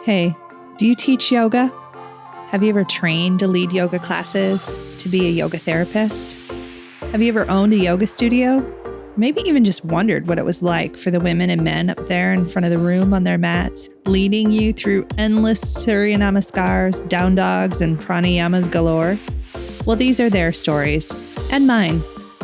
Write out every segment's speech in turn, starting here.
Hey, do you teach yoga? Have you ever trained to lead yoga classes, to be a yoga therapist? Have you ever owned a yoga studio? Maybe even just wondered what it was like for the women and men up there in front of the room on their mats, leading you through endless Surya Namaskars, down dogs, and pranayamas galore? Well, these are their stories, and mine.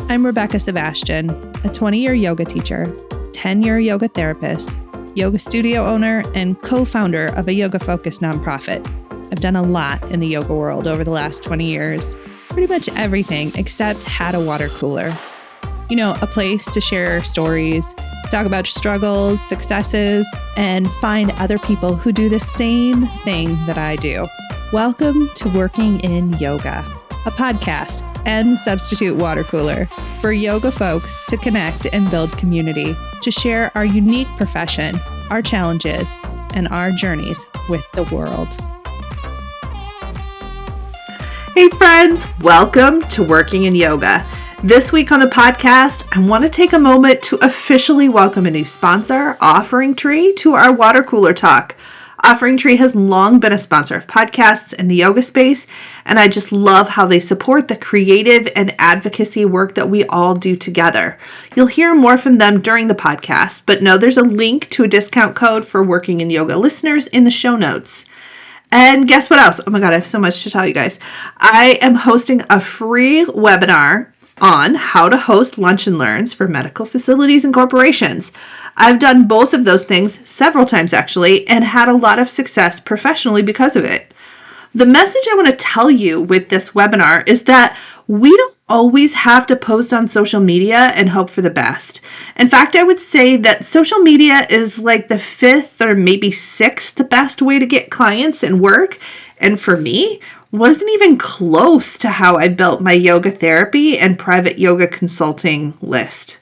I'm Rebecca Sebastian, a 20-year yoga teacher, 10-year yoga therapist, yoga studio owner, and co-founder of a yoga-focused nonprofit. I've done a lot in the yoga world over the last 20 years, pretty much everything except had a water cooler. You know, a place to share stories, talk about struggles, successes, and find other people who do the same thing that I do. Welcome to Working in Yoga, a podcast and substitute water cooler for yoga folks to connect and build community, to share our unique profession, our challenges, and our journeys with the world. Hey friends, welcome to Working in Yoga. This week on the podcast, I want to take a moment to officially welcome a new sponsor, Offering Tree, to our water cooler talk. Offering Tree has long been a sponsor of podcasts in the yoga space, and I just love how they support the creative and advocacy work that we all do together. You'll hear more from them during the podcast, but know there's a link to a discount code for Working in Yoga listeners in the show notes. And guess what else? Oh my God, I have so much to tell you guys. I am hosting a free webinar on how to host lunch and learns for medical facilities and corporations. I've done both of those things several times actually, and had a lot of success professionally because of it. The message I want to tell you with this webinar is that we don't always have to post on social media and hope for the best. In fact, I would say that social media is like the fifth or maybe sixth best way to get clients and work. And for me, wasn't even close to how I built my yoga therapy and private yoga consulting list.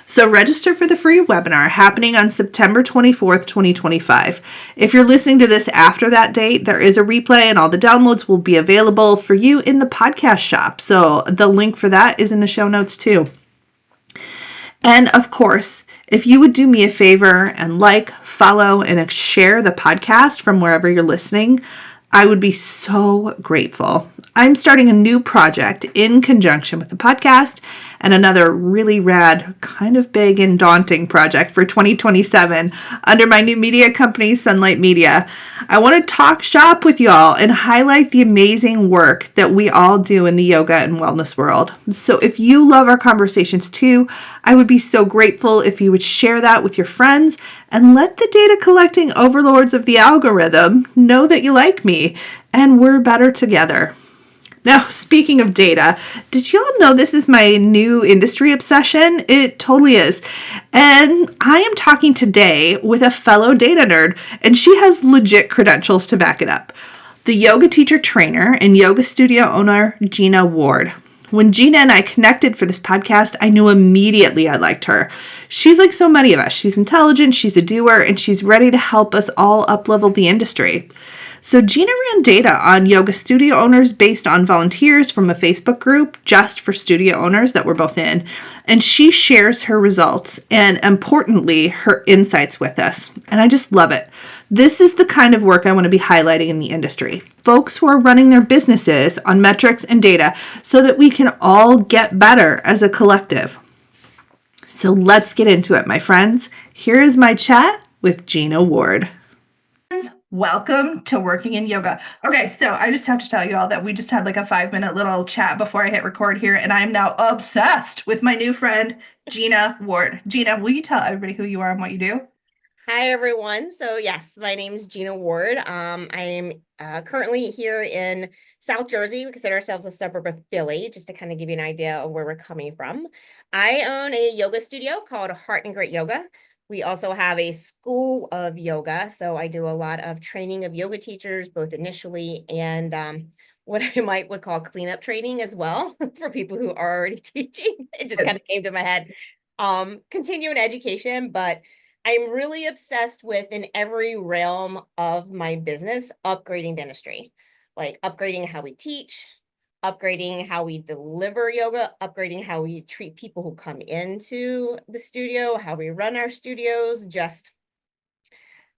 So register for the free webinar happening on September 24th, 2025. If you're listening to this after that date, there is a replay and all the downloads will be available for you in the podcast shop. So the link for that is in the show notes too. And of course, if you would do me a favor and follow, and share the podcast from wherever you're listening, I would be so grateful. I'm starting a new project in conjunction with the podcast and another really rad, kind of big and daunting project for 2027 under my new media company, Sunlight Media. I want to talk shop with y'all and highlight the amazing work that we all do in the yoga and wellness world. So if you love our conversations too, I would be so grateful if you would share that with your friends and let the data collecting overlords of the algorithm know that you like me and we're better together. Now, speaking of data, did y'all know this is my new industry obsession? It totally is. And I am talking today with a fellow data nerd, and she has legit credentials to back it up. The yoga teacher trainer and yoga studio owner, Gina Ward. When Gina and I connected for this podcast, I knew immediately I liked her. She's like so many of us. She's intelligent, she's a doer, and she's ready to help us all up-level the industry. So Gina ran data on yoga studio owners based on volunteers from a Facebook group just for studio owners that we're both in. And she shares her results and, importantly, her insights with us. And I just love it. This is the kind of work I want to be highlighting in the industry. Folks who are running their businesses on metrics and data so that we can all get better as a collective. So let's get into it, my friends. Here is my chat with Gina Ward. Welcome to Working in Yoga. Okay, so I just have to tell you all that we just had like a 5-minute little chat before I hit record here, and I am now obsessed with my new friend, Gina Ward. Gina, will you tell everybody who you are and what you do? Hi, everyone. So yes, my name is Gina Ward. I am currently here in South Jersey. We consider ourselves a suburb of Philly, just to kind of give you an idea of where we're coming from. I own a yoga studio called Heart and Grit Yoga. We also have a school of yoga. So I do a lot of training of yoga teachers, both initially and what I would call cleanup training as well for people who are already teaching. It just kind of came to my head. Continuing education, but I'm really obsessed with, in every realm of my business, upgrading dentistry, like upgrading how we teach, upgrading how we deliver yoga, upgrading how we treat people who come into the studio, how we run our studios, just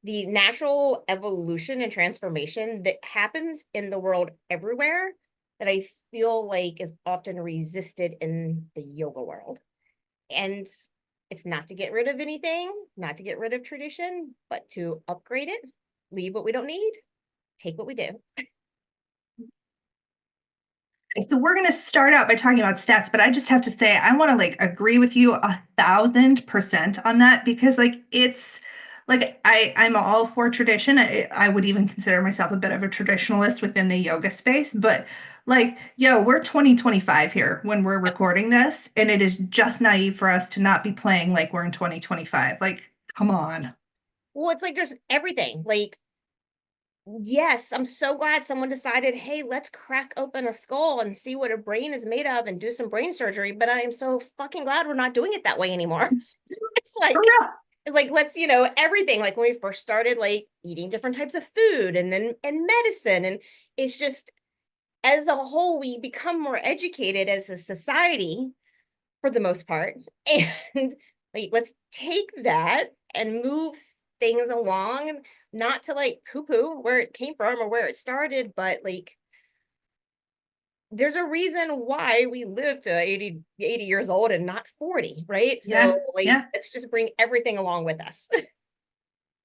the natural evolution and transformation that happens in the world everywhere that I feel like is often resisted in the yoga world. And it's not to get rid of anything, not to get rid of tradition, but to upgrade it, leave what we don't need, take what we do. So we're going to start out by talking about stats, but I just have to say I want to like agree with you 1,000% on that, because like it's like I'm all for tradition. I would even consider myself a bit of a traditionalist within the yoga space, but like, yo, we're 2025 here when we're recording this, and it is just naive for us to not be playing like we're in 2025. Like, come on. Well, it's like there's everything. Like, yes, I'm so glad someone decided, hey, let's crack open a skull and see what a brain is made of and do some brain surgery. But I am so fucking glad we're not doing it that way anymore. It's like, For real. it's like, let's, you know, everything. Like when we first started, like eating different types of food and then and medicine. And it's just, as a whole, we become more educated as a society for the most part. And like, let's take that and move things along, not to like poo-poo where it came from or where it started, but like there's a reason why we live to 80 years old and not 40, right? Yeah. So like, Yeah. let's just bring everything along with us.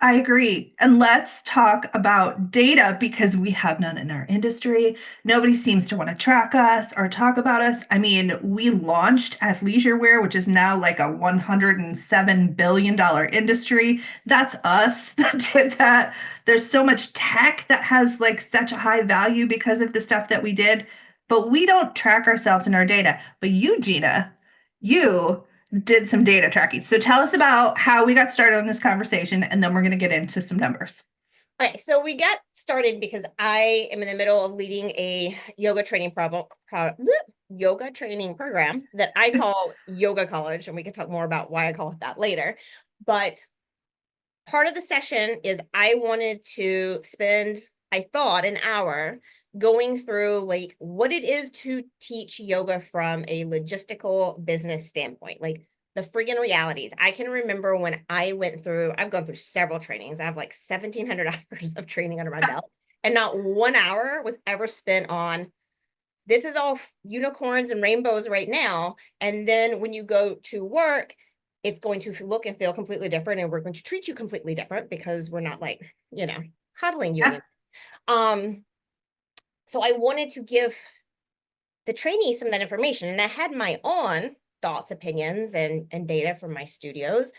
I agree. And let's talk about data, because we have none in our industry. Nobody seems to want to track us or talk about us. I mean, we launched athleisure wear, which is now like a $107 billion industry. That's us that did that. There's so much tech that has like such a high value because of the stuff that we did, but we don't track ourselves in our data. But you, Gina, you did some data tracking. So tell us about how we got started on this conversation, and then we're going to get into some numbers. Okay, so we got started because I am in the middle of leading a yoga training yoga training program that I call Yoga College, and we can talk more about why I call it that later. But part of the session is I wanted to spend, I thought, an hour going through like what it is to teach yoga from a logistical business standpoint, like the friggin' realities. I can remember when I went through, I've gone through several trainings. I have like 1,700 hours of training under my belt, and not 1 hour was ever spent on this is all unicorns and rainbows right now. And then when you go to work, it's going to look and feel completely different. And we're going to treat you completely different because we're not like, you know, coddling you anymore. So I wanted to give the trainees some of that information. And I had my own thoughts, opinions, and data from my studios.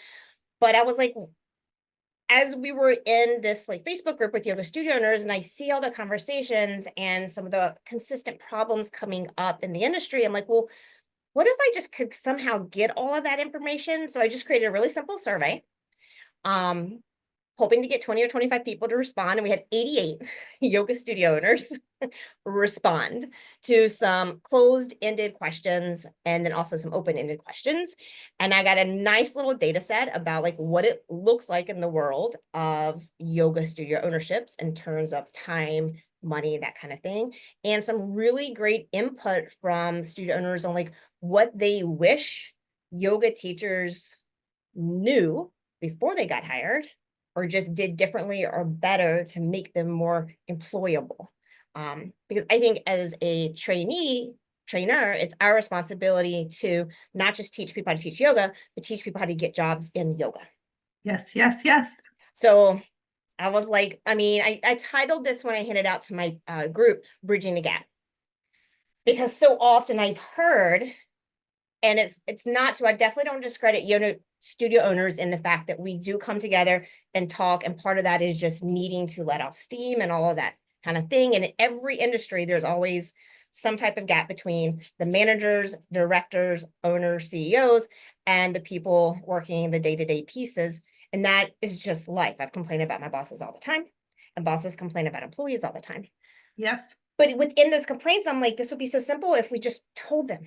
But I was like, as we were in this like Facebook group with yoga studio owners, and I see all the conversations and some of the consistent problems coming up in the industry, I'm like, well, what if I just could somehow get all of that information? So I just created a really simple survey, hoping to get 20 or 25 people to respond. And we had 88 yoga studio owners respond to some closed-ended questions and then also some open-ended questions. And I got a nice little data set about like what it looks like in the world of yoga studio ownerships in terms of time, money, that kind of thing, and some really great input from studio owners on like what they wish yoga teachers knew before they got hired or just did differently or better to make them more employable. Because I think as a trainer, it's our responsibility to not just teach people how to teach yoga, but teach people how to get jobs in yoga. Yes, yes, yes. So I was like, I mean, I titled this when I handed out to my group, Bridging the Gap. Because so often I've heard, and it's not to, I definitely don't discredit yoga studio owners in the fact that we do come together and talk, and part of that is just needing to let off steam and all of that kind of thing. And in every industry, there's always some type of gap between the managers, directors, owners, CEOs, and the people working the day-to-day pieces. And that is just life. I've complained about my bosses all the time, and bosses complain about employees all the time. Yes. But within those complaints, I'm like, this would be so simple if we just told them,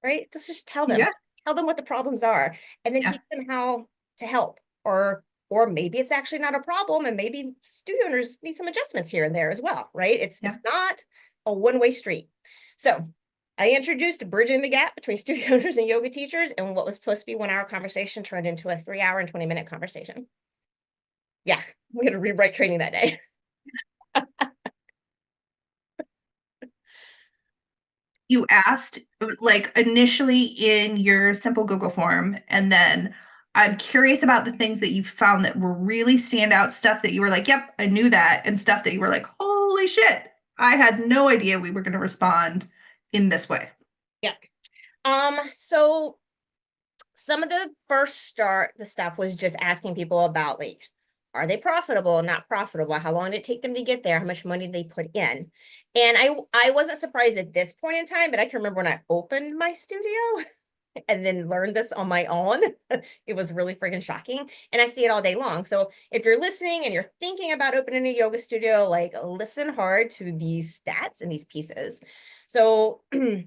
right? Just tell them. Yeah. Tell them what the problems are, and then Yeah. teach them how to help. Or maybe it's actually not a problem, and maybe studio owners need some adjustments here and there as well, right? It's not a one-way street. So I introduced bridging the gap between studio owners and yoga teachers, and what was supposed to be 1 hour conversation turned into a 3 hour and 20-minute conversation. Yeah, we had to rewrite training that day. You asked like initially in your simple Google form, and then I'm curious about the things that you found that were really standout stuff that you were like, yep, I knew that, and stuff that you were like, holy shit, I had no idea we were going to respond in this way. Yeah. So some of the the stuff was just asking people about like, are they profitable, not profitable? How long did it take them to get there? How much money did they put in? And I wasn't surprised at this point in time, but I can remember when I opened my studio and then learned this on my own. It was really freaking shocking. And I see it all day long. So if you're listening and you're thinking about opening a yoga studio, like listen hard to these stats and these pieces. So I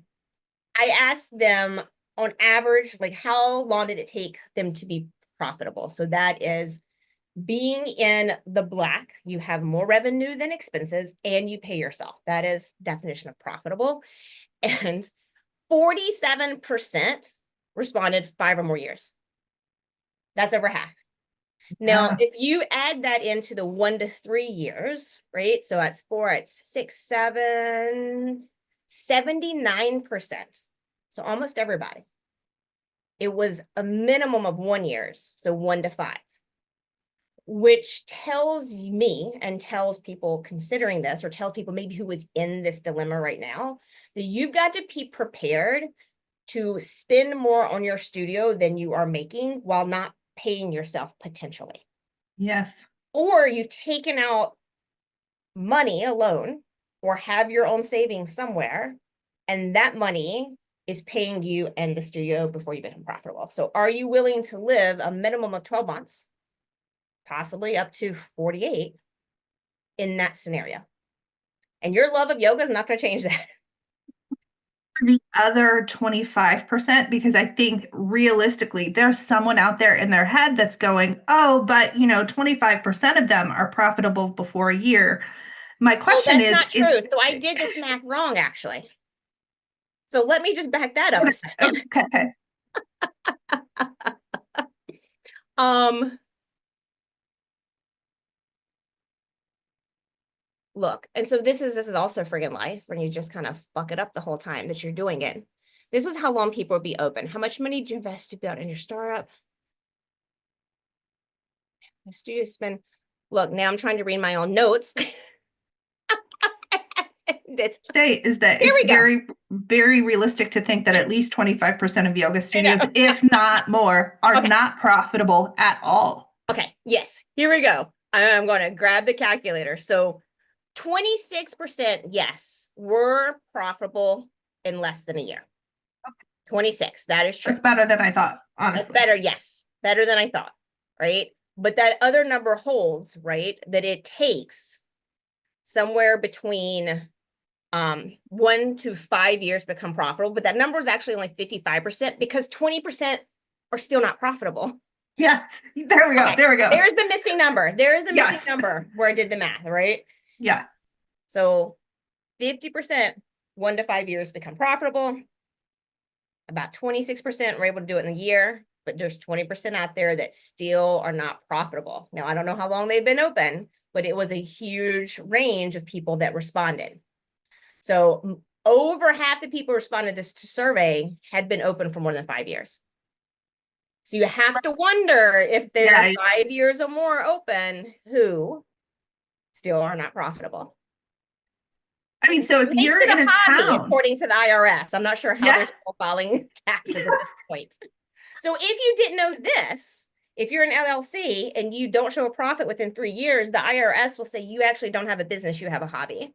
asked them on average, like how long did it take them to be profitable? So that is being in the black, you have more revenue than expenses and you pay yourself. That is definition of profitable. And 47% responded 5 or more years. That's over half. Now, if you add that into the 1 to 3 years, right? So that's 4, it's 6, 7, 79%. So almost everybody. It was a minimum of 1 years, so 1 to 5, which tells me and tells people considering this, or tells people maybe who is in this dilemma right now, that you've got to be prepared to spend more on your studio than you are making while not paying yourself potentially. Yes. Or you've taken out money alone or have your own savings somewhere, and that money is paying you and the studio before you become profitable. So are you willing to live a minimum of 12 months, possibly up to 48 in that scenario? And your love of yoga is not going to change that. The other 25%, because I think realistically, there's someone out there in their head that's going, oh, but 25% of them are profitable before a year. My question that's is, not true. So I did this math wrong, actually. So let me just back that up a second. Okay. Look, and so this is also friggin' life when you just kind of fuck it up the whole time that you're doing it. This was how long people would be open. How much money did you invest to build in your startup? My studio spend. Look, now I'm trying to read my own notes. State is that Here it's we go. very, very realistic to think that at least 25% of yoga studios, if not more, are not profitable at all. Okay, yes, here we go. I'm going to grab the calculator. So 26%, yes, were profitable in less than a year. 26, that is true. That's better than I thought, honestly. That's better, yes, better than I thought, right? But that other number holds, right? That it takes somewhere between 1 to 5 years to become profitable, but that number is actually only 55% because 20% are still not profitable. Yes, there we go. Okay. There we go. There's the missing number. There's the missing number where I did the math, right? Yeah. So 50%, 1 to 5 years become profitable. About 26% were able to do it in a year, but there's 20% out there that still are not profitable. Now, I don't know how long they've been open, but it was a huge range of people that responded. So over half the people responded to this survey had been open for more than 5 years. So you have to wonder if they're 5 years or more open who still are not profitable. I mean, so if you're in a hobby, town, according to the IRS, I'm not sure how they're still filing taxes at this point. So if you didn't know this, if you're an LLC and you don't show a profit within 3 years, the IRS will say you actually don't have a business, you have a hobby.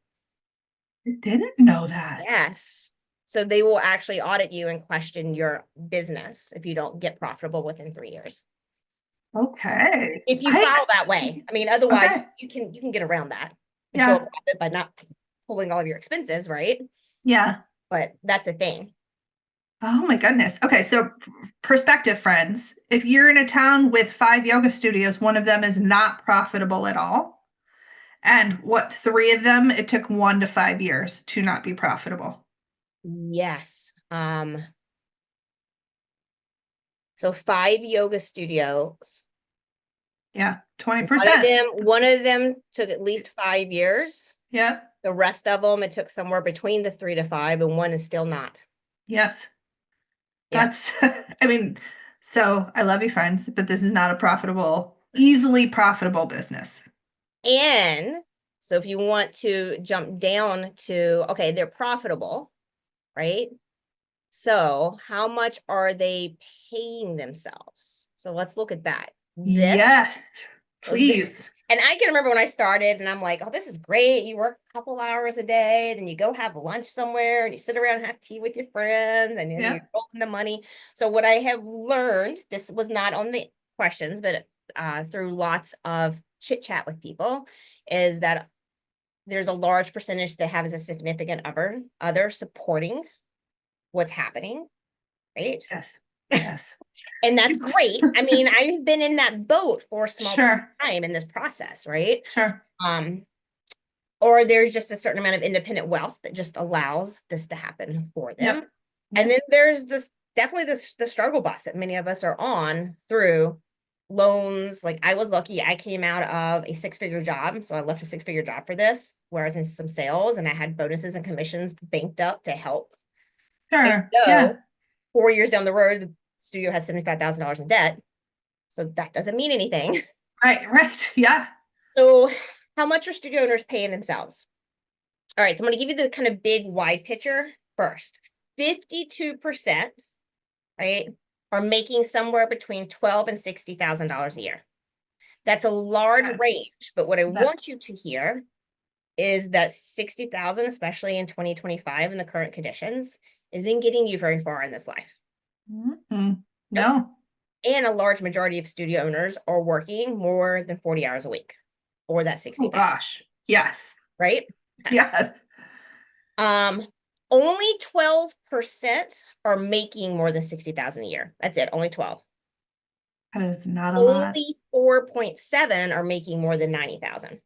I didn't know that. Yes. So they will actually audit you and question your business if you don't get profitable within 3 years. Okay. If you file that way. I mean, otherwise you can get around that. And show a profit by not pulling all of your expenses, right? Yeah. But that's a thing. Oh my goodness. Okay, so perspective, friends. If you're in a town with 5 yoga studios, one of them is not profitable at all. And 3 of them, it took 1 to 5 years to not be profitable. Yes. So 5 yoga studios Yeah. One of 20%. them took at least 5 years. Yeah. The rest of them, it took somewhere between the 3 to 5, and one is still not. Yes. Yeah. That's, I mean, so I love you, friends, but this is not a profitable, easily profitable business. And so if you want to jump down to, okay, they're profitable, right? So how much are they paying themselves? So let's look at that. Yes, please. And I can remember when I started and I'm like, oh, this is great. You work a couple hours a day, then you go have lunch somewhere and you sit around and have tea with your friends and then Yeah. you're rolling the money. So what I have learned, this was not on the questions, but through lots of chit chat with people, is that there's a large percentage that has a significant other supporting what's happening, right? Yes. Yes. And that's great. I mean, I've been in that boat for a small Sure. time in this process, right? Sure. Or there's just a certain amount of independent wealth that just allows this to happen for them. Yep. And then there's this definitely the struggle bus that many of us are on through loans. Like I was lucky, I came out of a 6-figure job. So I left a 6-figure job for this, where I was in some sales and I had bonuses and commissions banked up to help. And Sure. so Yeah. 4 years down the road, the studio had $75,000 in debt. So that doesn't mean anything. Right. Right. Yeah. So how much are studio owners paying themselves? All right, so I'm going to give you the kind of big wide picture first. 52%, right, are making somewhere between $12,000 and $60,000 a year. That's a large range, but what I want you to hear is that 60,000, especially in 2025 in the current conditions, isn't getting you very far in this life. Mm-hmm. No. And a large majority of studio owners are working more than 40 hours a week, or that 60,000. Oh gosh. Yes. Right? Okay. Yes. Only 12% are making more than 60,000 a year. That's it, only 12. That is not a lot. Only 4.7 are making more than 90,000.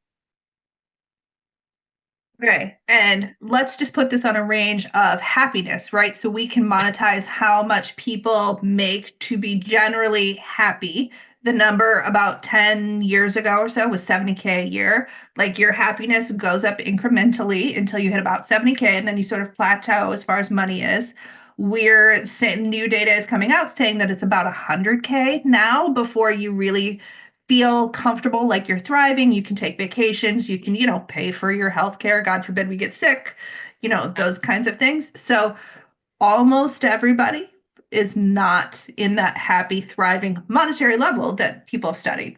Okay. And let's just put this on a range of happiness, right? So we can monetize how much people make to be generally happy. The number about 10 years ago or so was 70K a year. Like your happiness goes up incrementally until you hit about 70K and then you sort of plateau as far as money is. We're saying new data is coming out saying that it's about 100K now before you really feel comfortable, like you're thriving. You can take vacations, you can, pay for your health care. God forbid we get sick, those kinds of things. So almost everybody is not in that happy, thriving monetary level that people have studied.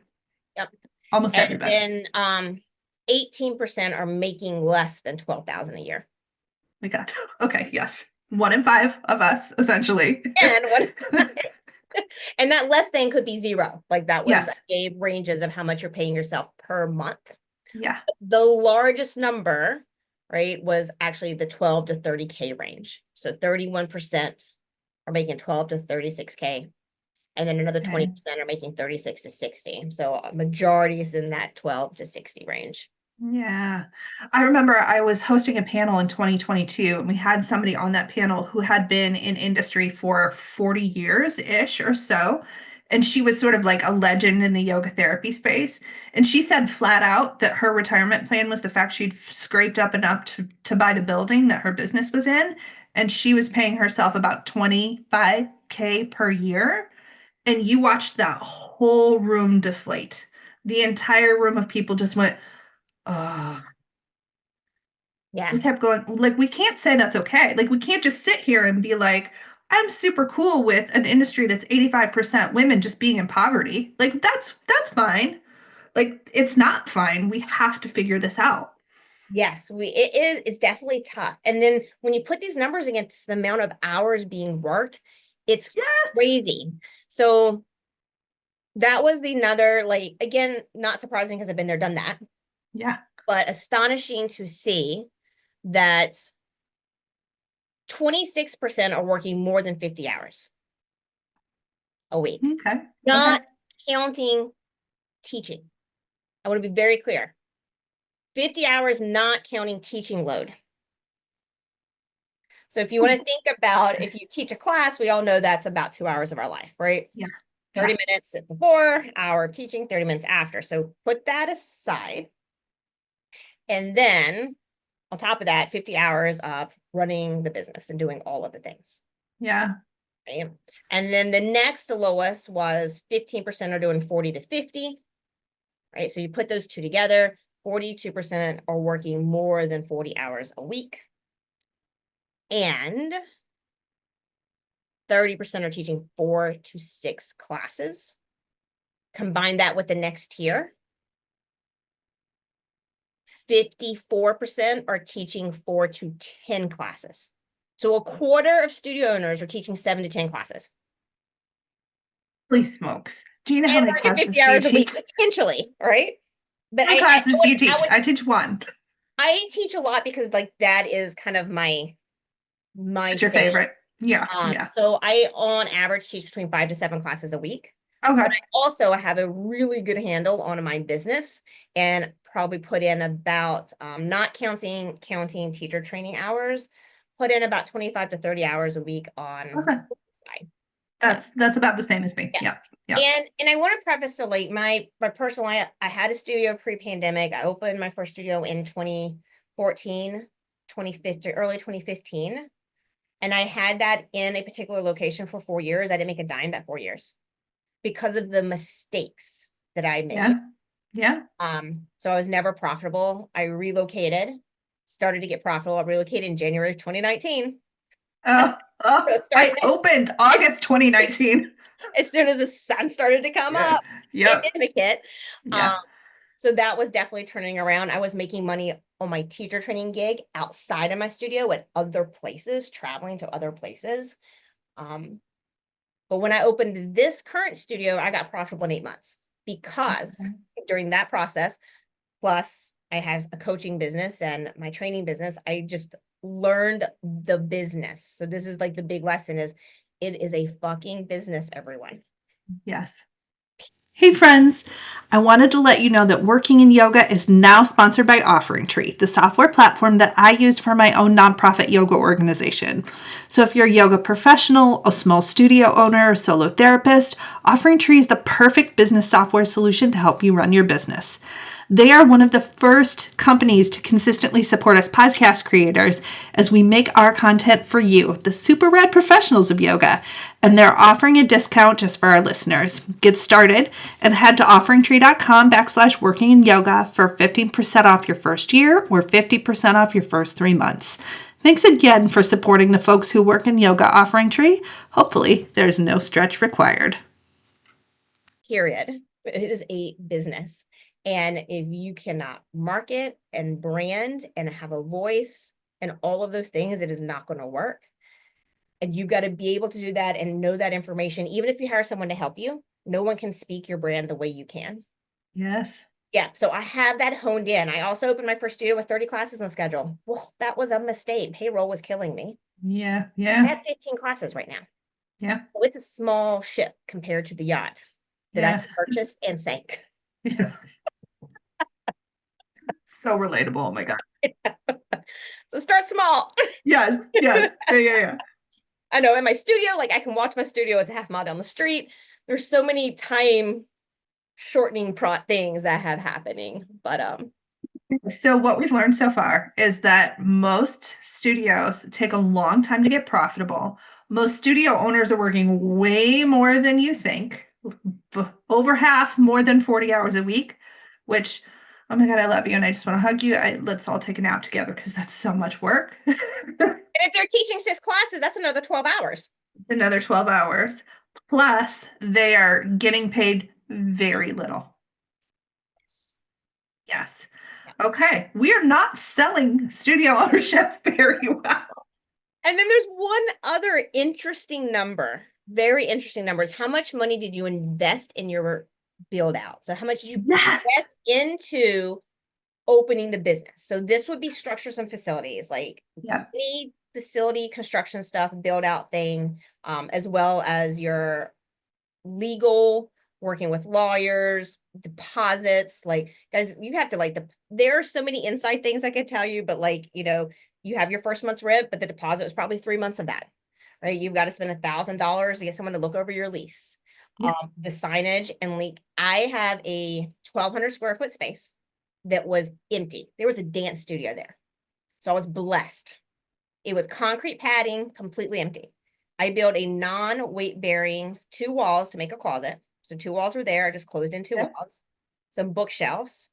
Yep. Almost everybody. And then 18% are making less than 12,000 a year. My God. Okay, yes. 1 in 5 of us, essentially. And that less than could be zero. Like that was, Yes. I gave ranges of how much you're paying yourself per month. Yeah. The largest number, right, was actually the 12 to 30K range. So 31% are making 12 to 36K. And then another 20% are making 36 to 60. So a majority is in that 12 to 60 range. Yeah. I remember I was hosting a panel in 2022 and we had somebody on that panel who had been in industry for 40 years-ish or so. And she was sort of like a legend in the yoga therapy space. And she said flat out that her retirement plan was the fact she'd scraped up enough to buy the building that her business was in. And she was paying herself about 25K per year. And you watched that whole room deflate. The entire room of people just went, oh. Yeah. We kept going, like, we can't say that's okay. Like, we can't just sit here and be like, I'm super cool with an industry that's 85% women just being in poverty. Like, that's fine. Like, it's not fine. We have to figure this out. Yes, it's definitely tough. And then when you put these numbers against the amount of hours being worked, it's crazy. So that was another, like, again, not surprising because I've been there, done that. Yeah. But astonishing to see that 26% are working more than 50 hours a week. Okay. Not counting teaching. I want to be very clear. 50 hours, not counting teaching load. So if you want to think about, if you teach a class, we all know that's about 2 hours of our life, right? Yeah. 30 minutes before, hour of teaching, 30 minutes after. So put that aside. And then on top of that, 50 hours of running the business and doing all of the things. Yeah. Right? And then the next lowest was 15% are doing 40 to 50. Right? So you put those two together, 42% are working more than 40 hours a week. And 30% are teaching 4 to 6 classes. Combine that with the next tier. 54% are teaching 4 to 10 classes. So a quarter of studio owners are teaching 7 to 10 classes. Holy smokes. Gina, how And many working classes 50 do you hours a week, teach? potentially, right? But How many classes do you teach? I teach one. I teach a lot because like that is kind of my What's your thing. favorite? Yeah. Yeah. So I on average teach between 5 to 7 classes a week. Okay. But I also have a really good handle on my business and probably put in about not counting teacher training hours, put in about 25 to 30 hours a week on Okay. side. That's about the same as me. Yeah. Yeah. And I want to preface so like my personal I had a studio pre-pandemic. I opened my first studio in 2014, 2015, early 2015. And I had that in a particular location for 4 years. I didn't make a dime that 4 years because of the mistakes that I made. Yeah. So I was never profitable. I relocated, started to get profitable. I relocated in January of 2019. I opened August 2019. As soon as the sun started to come up, pandemic hit. So that was definitely turning around. I was making money on my teacher training gig outside of my studio at other places, traveling to other places. But when I opened this current studio, I got profitable in 8 months because during that process, plus I had a coaching business and my training business, I just learned the business. So this is like the big lesson is it is a fucking business, everyone. Yes. Hey friends, I wanted to let you know that Working in Yoga is now sponsored by Offering Tree, the software platform that I use for my own nonprofit yoga organization. So if you're a yoga professional, a small studio owner, or solo therapist, Offering Tree is the perfect business software solution to help you run your business. They are one of the first companies to consistently support us podcast creators as we make our content for you, the super rad professionals of yoga. And they're offering a discount just for our listeners. Get started and head to offeringtree.com/workinginyoga for 15% off your first year or 50% off your first 3 months. Thanks again for supporting the folks who work in yoga, Offering Tree. Hopefully, there's no stretch required. Period. But it is a business. And if you cannot market and brand and have a voice and all of those things, it is not going to work. And you got to be able to do that and know that information. Even if you hire someone to help you, no one can speak your brand the way you can. Yes. Yeah. So I have that honed in. I also opened my first studio with 30 classes on the schedule. Well, that was a mistake. Payroll was killing me. Yeah. I have 15 classes right now. Yeah. So it's a small ship compared to the yacht that I purchased and sank. Yeah. So relatable. Oh my God. So start small. Yes. Yeah. I know in my studio, like I can watch my studio. It's a half mile down the street. There's so many time shortening things that have happening. But So what we've learned so far is that most studios take a long time to get profitable. Most studio owners are working way more than you think, over half more than 40 hours a week, which, oh my God, I love you. And I just want to hug you. Let's all take a nap together because that's so much work. and if they're teaching 6 classes, that's another 12 hours. Another 12 hours. Plus they are getting paid very little. Yes. Okay. We are not selling studio ownership very well. And then there's one other interesting number, very interesting numbers. How much money did you invest in your build out? So how much did you invest into opening the business? So this would be structures and facilities, like any facility construction stuff, build out thing, as well as your legal, working with lawyers, deposits. Like, guys, you have to there are so many inside things I could tell you, but you have your first month's rent, but the deposit was probably 3 months of that, right? You've got to spend $1,000 to get someone to look over your lease. Yeah. The signage and I have a 1,200 square foot space that was empty. There was a dance studio there. So I was blessed. It was concrete padding, completely empty. I built a non-weight bearing 2 walls to make a closet. So 2 walls were there. I just closed in 2 Yeah. walls, some bookshelves.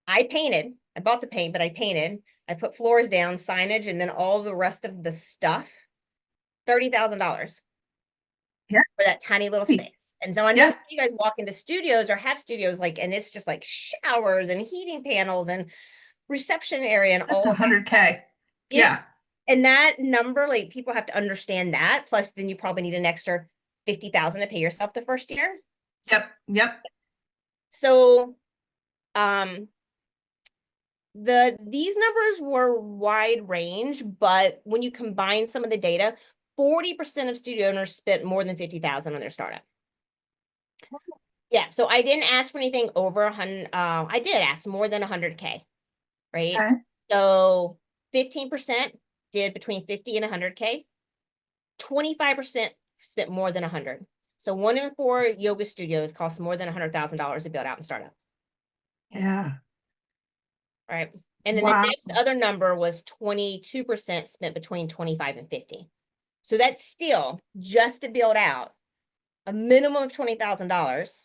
I painted. I bought the paint, but I painted. I put floors down, signage, and then all the rest of the stuff. $30,000 Yeah. for that tiny little Sweet. space. And so I know Yeah. you guys walk into studios or have studios and it's just like showers and heating panels and reception area and That's all of that stuff. $100K. Yeah. And that number, people have to understand that. Plus, then you probably need an extra 50,000 to pay yourself the first year. Yep. So, these numbers were wide range, but when you combine some of the data, 40% of studio owners spent more than 50,000 on their startup. Yeah, so I didn't ask for anything over 100. I did ask more than 100K, right? Okay. So 15% did between 50 and 100K. 25% spent more than 100. So 1 in 4 yoga studios cost more than $100,000 to build out and start up. Yeah. Right. And then Wow. the next other number was 22% spent between 25 and 50. So that's still just to build out a minimum of $20,000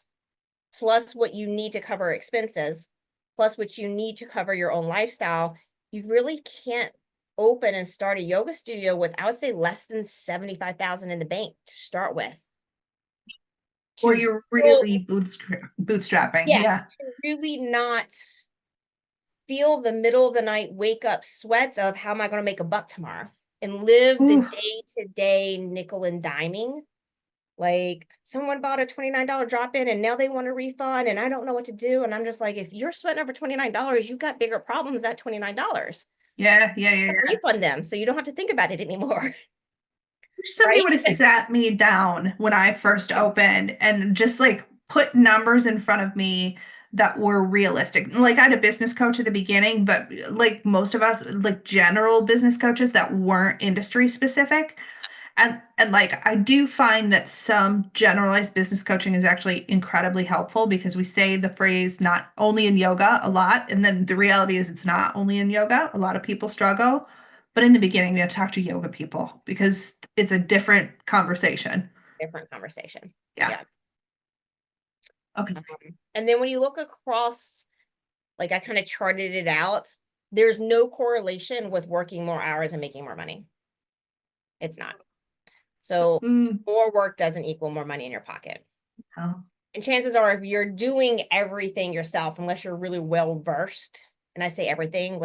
plus what you need to cover expenses, plus what you need to cover your own lifestyle. You really can't open and start a yoga studio with, I would say, less than 75,000 in the bank to start with. Or you're really bootstrapping. Yes, Yeah. to really not feel the middle of the night wake up sweats of how am I going to make a buck tomorrow and live the day-to-day nickel and diming. Like someone bought a $29 drop-in and now they want a refund and I don't know what to do. And I'm just like, if you're sweating over $29, you've got bigger problems than $29. Yeah. Refund them so you don't have to think about it anymore. Somebody would have sat me down when I first opened and just put numbers in front of me that were realistic. Like I had a business coach at the beginning, but like most of us, like general business coaches that weren't industry specific. And I do find that some generalized business coaching is actually incredibly helpful because we say the phrase not only in yoga a lot. And then the reality is it's not only in yoga. A lot of people struggle. But in the beginning, you have to talk to yoga people because it's a different conversation. Different conversation. Yeah. Okay. And then when you look across, I kind of charted it out, there's no correlation with working more hours and making more money. It's not. So more work doesn't equal more money in your pocket. Oh. And chances are, if you're doing everything yourself, unless you're really well-versed, and I say everything,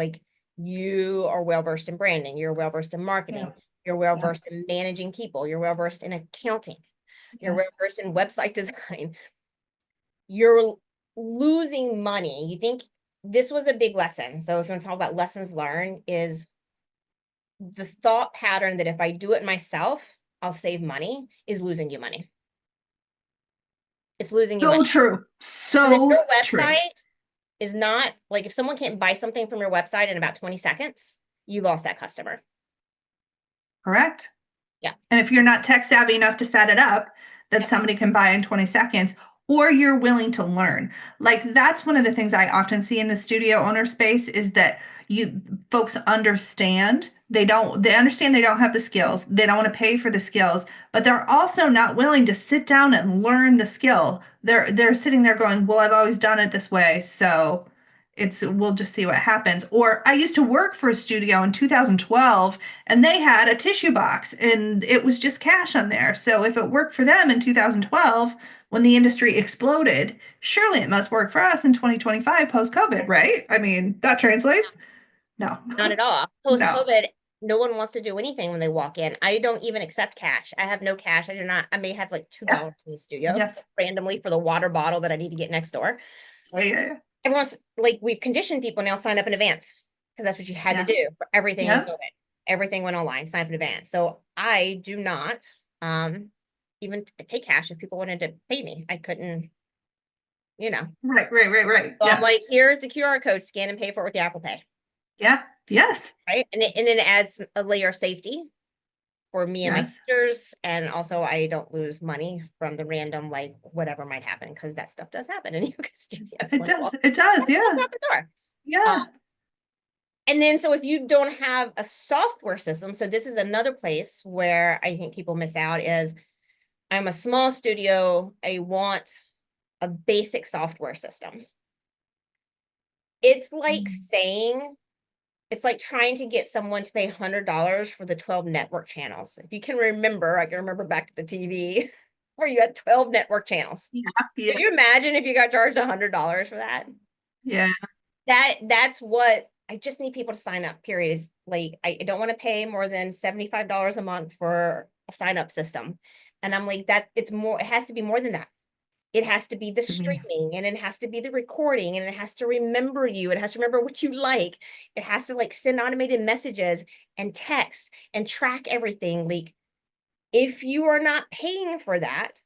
you are well-versed in branding, you're well-versed in marketing, you're well-versed in managing people, you're well-versed in accounting, you're well-versed in website design, you're losing money. You think this was a big lesson. So if you want to talk about lessons learned, is the thought pattern that if I do it myself, I'll save money is losing you money. It's losing you money. So true. So your true. website is not if someone can't buy something from your website in about 20 seconds, you lost that customer. Correct. Yeah. And if you're not tech savvy enough to set it up, that somebody can buy in 20 seconds, or you're willing to learn. That's one of the things I often see in the studio owner space is that folks understand they understand they don't have the skills. They don't want to pay for the skills, but they're also not willing to sit down and learn the skill. They're sitting there going, well, I've always done it this way. So we'll just see what happens. Or I used to work for a studio in 2012 and they had a tissue box and it was just cash on there. So if it worked for them in 2012, when the industry exploded, surely it must work for us in 2025 post-COVID, right? I mean, that translates? No. Not at all. Post-COVID, no one wants to do anything when they walk in. I don't even accept cash. I have no cash. I may have $2 in the studio randomly for the water bottle that I need to get next door. Oh, yeah. Everyone's we've conditioned people now sign up in advance because that's what you had to do for everything in COVID. Everything went online, sign up in advance. So I do not even take cash if people wanted to pay me. I couldn't, Right. So I'm here's the QR code, scan and pay for it with the Apple Pay. Yeah. Yes. Right. And then it adds a layer of safety. for me and my Yes. teachers. And also I don't lose money from the random, like whatever might happen, because that stuff does happen in yoga studios. It does. It does. Yeah. Out the door. Yeah. And then, so if you don't have a software system, so this is another place where I think people miss out is, I'm a small studio. I want a basic software system. It's like saying, it's like trying to get someone to pay $100 for the 12 network channels. If you can remember, I can remember back to the TV where you had 12 network channels. Yeah. Yeah. Can you imagine if you got charged $100 for that? Yeah. That's what I just need people to sign up, period. Is like, I don't want to pay more than $75 a month for a sign up system. And I'm like, that it's more, it has to be more than that. It has to be the To me. streaming, and it has to be the recording, and it has to remember you. It has to remember what you like. It has to like send automated messages and text and track everything. Like, if you are not paying for that,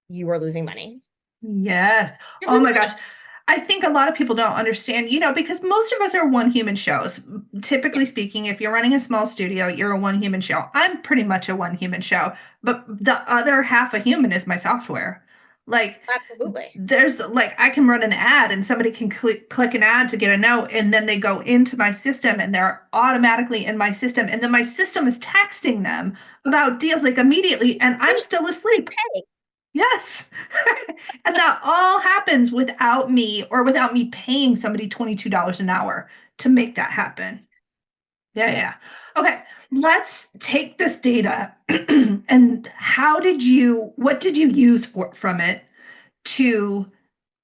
you are losing money. Yes. You're Oh losing my money. gosh. I think a lot of people don't understand, because most of us are one human shows. Typically Yes, speaking, if you're running a small studio, you're a one human show. I'm pretty much a one human show, but the other half a human is my software. Like, absolutely. there's like, I can run an ad and somebody can click an ad to get a note, and then they go into my system and they're automatically in my system. And then my system is texting them about deals like immediately, and I'm still asleep. Hey, Yes. And that all happens without me, or without me paying somebody $22 an hour to make that happen. Yeah, yeah. Okay, let's take this data and what did you use from it to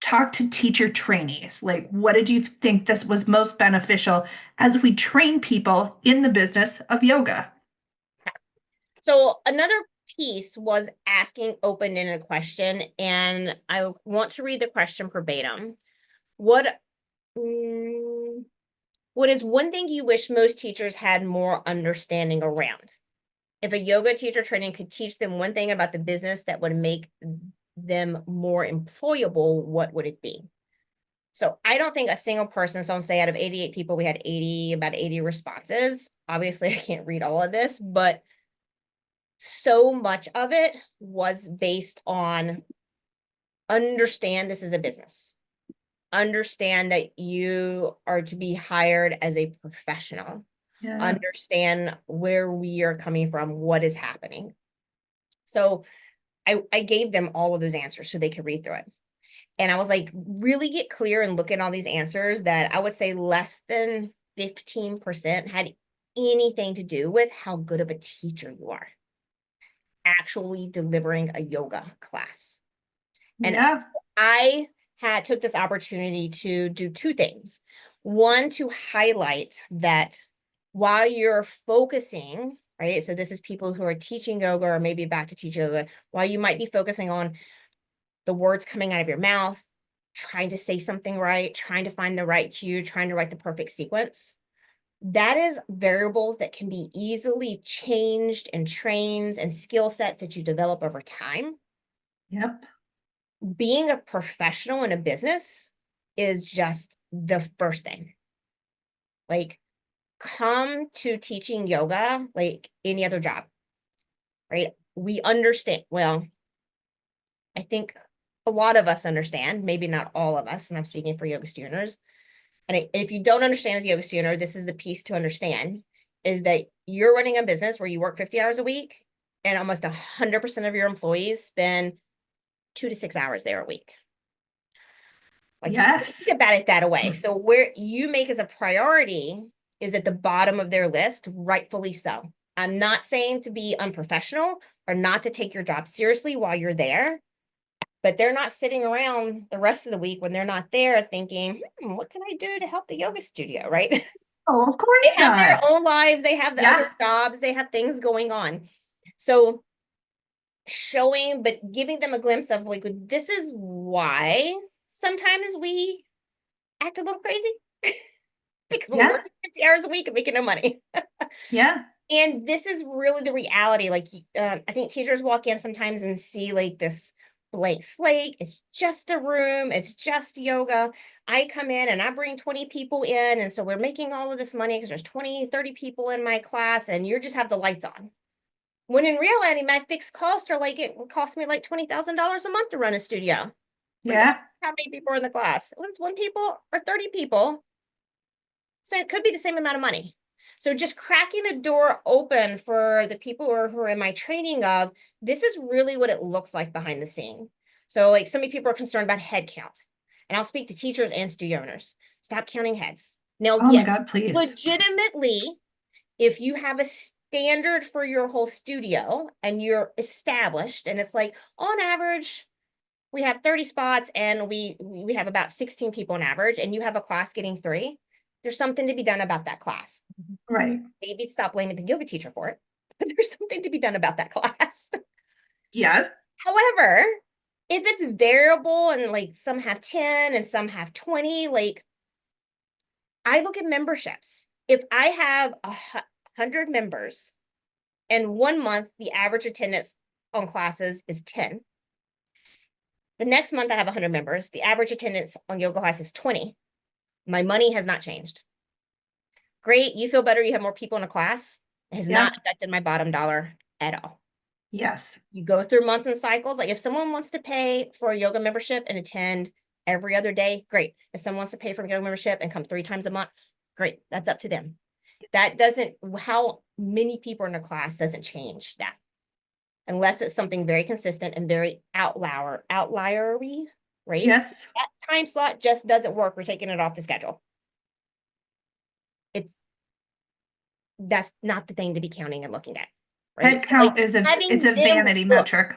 talk to teacher trainees? Like, what did you think this was most beneficial as we train people in the business of yoga? so another piece was asking open-ended question, and I want to read the question verbatim. What what is one thing you wish most teachers had more understanding around? If a yoga teacher training could teach them one thing about the business that would make them more employable, what would it be? So I don't think a single person, so I'm say out of 88 people, we had about 80 responses. Obviously, I can't read all of this, but so much of it was based on understand this is a business. Understand that you are to be hired as a professional. Yeah. Understand where we are coming from, what is happening. So I gave them all of those answers so they could read through it. And I was like, really get clear and look at all these answers that I would say less than 15% had anything to do with how good of a teacher you are actually delivering a yoga class. And Yeah. I took this opportunity to do two things. One, to highlight that while you're focusing, right? So this is people who are teaching yoga or maybe about to teach yoga, while you might be focusing on the words coming out of your mouth, trying to say something right, trying to find the right cue, trying to write the perfect sequence. That is variables that can be easily changed and trained, and skill sets that you develop over time. Yep. Being a professional in a business is just the first thing. Like, come to teaching yoga like any other job, right? We understand, well, I think a lot of us understand, maybe not all of us, and I'm speaking for yoga students. And if you don't understand as a yoga student, this is the piece to understand, is that you're running a business where you work 50 hours a week, and almost 100% of your employees spend 2 to 6 hours there a week. Like, Yes. think about it that way. So where you make as a priority is at the bottom of their list, rightfully so. I'm not saying to be unprofessional or not to take your job seriously while you're there, but they're not sitting around the rest of the week when they're not there thinking, what can I do to help the yoga studio, right? Oh, of They course have their not. own lives, they have the Yeah. other jobs, they have things going on. So showing, but giving them a glimpse of like, this is why sometimes we act a little crazy because we're Yeah. working 50 hours a week and making no money. Yeah. And this is really the reality. Like, I think teachers walk in sometimes and see like this blank slate. It's just a room. It's just yoga. I come in and I bring 20 people in. And so we're making all of this money because there's 20, 30 people in my class, and you just have the lights on. When in reality, my fixed costs are like, it cost me like $20,000 a month to run a studio. Yeah. How many people are in the class? Well, it's 1 people or 30 people. So it could be the same amount of money. So just cracking the door open for the people who are in my training of, this is really what it looks like behind the scene. So like so many people are concerned about head count. And I'll speak to teachers and studio owners. Stop counting heads. Now, Oh my yes, God, please. legitimately, if you have a standard for your whole studio and you're established, and it's like on average, we have 30 spots and we have about 16 people on average, and you have a class getting 3, there's something to be done about that class. Right. Maybe stop blaming the yoga teacher for it, but there's something to be done about that class. Yes. However, if it's variable and like some have 10 and some have 20, like I look at memberships. If I have 100 members and 1 month, the average attendance on classes is 10. The next month I have 100 members, the average attendance on yoga class is 20. My money has not changed. Great, you feel better, you have more people in a class. It has not affected my bottom dollar at all. Yes. You go through months and cycles. Like if someone wants to pay for a yoga membership and attend every other day, great. If someone wants to pay for a yoga membership and come 3 times a month, great. That's up to them. That doesn't, how many people in a class doesn't change that. Unless it's something very consistent and very outliery, right? Yes. That time slot just doesn't work. We're taking it off the schedule. That's not the thing to be counting and looking at. Right? Head count is it's a vanity metric.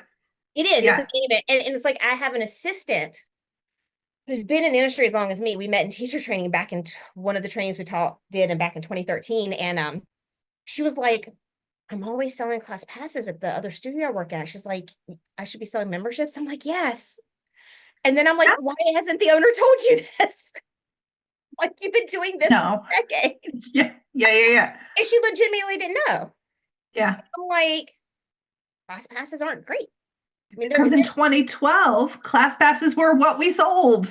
It is. Yeah. It's a vanity, and it's like I have an assistant who's been in the industry as long as me. We met in teacher training back in one of the trainings we did and back in 2013, and she was like, I'm always selling class passes at the other studio I work at. She's like, I should be selling memberships. I'm like, yes. And then I'm like, why hasn't the owner told you this? Like, you've been doing this for a decade. Yeah. And she legitimately didn't know. Yeah. I'm like, class passes aren't great. I mean, because in 2012, class passes were what we sold.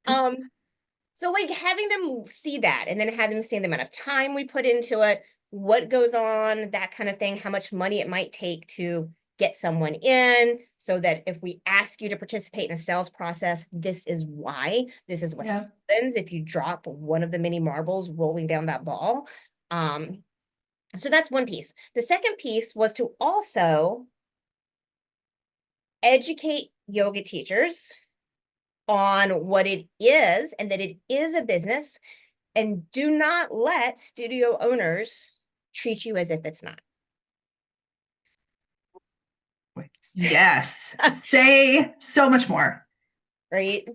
So like having them see that and then have them see the amount of time we put into it, what goes on, that kind of thing, how much money it might take to get someone in, so that if we ask you to participate in a sales process, this is why, this is what happens if you drop one of the many marbles rolling down that ball. So that's one piece. The second piece was to also educate yoga teachers on what it is and that it is a business, and do not let studio owners treat you as if it's not. Yes. Say so much more. Right.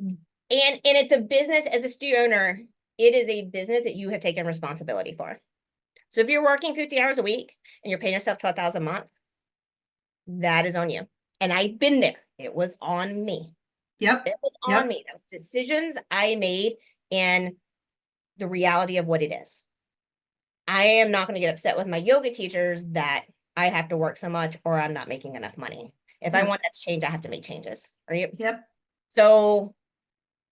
And it's a business. As a studio owner, it is a business that you have taken responsibility for. So if you're working 50 hours a week and you're paying yourself $12,000 a month, that is on you. And I've been there. It was on me. Yep. It was on me. That was decisions I made and the reality of what it is. I am not going to get upset with my yoga teachers that I have to work so much or I'm not making enough money. If I want that to change, I have to make changes. Right? Yep. So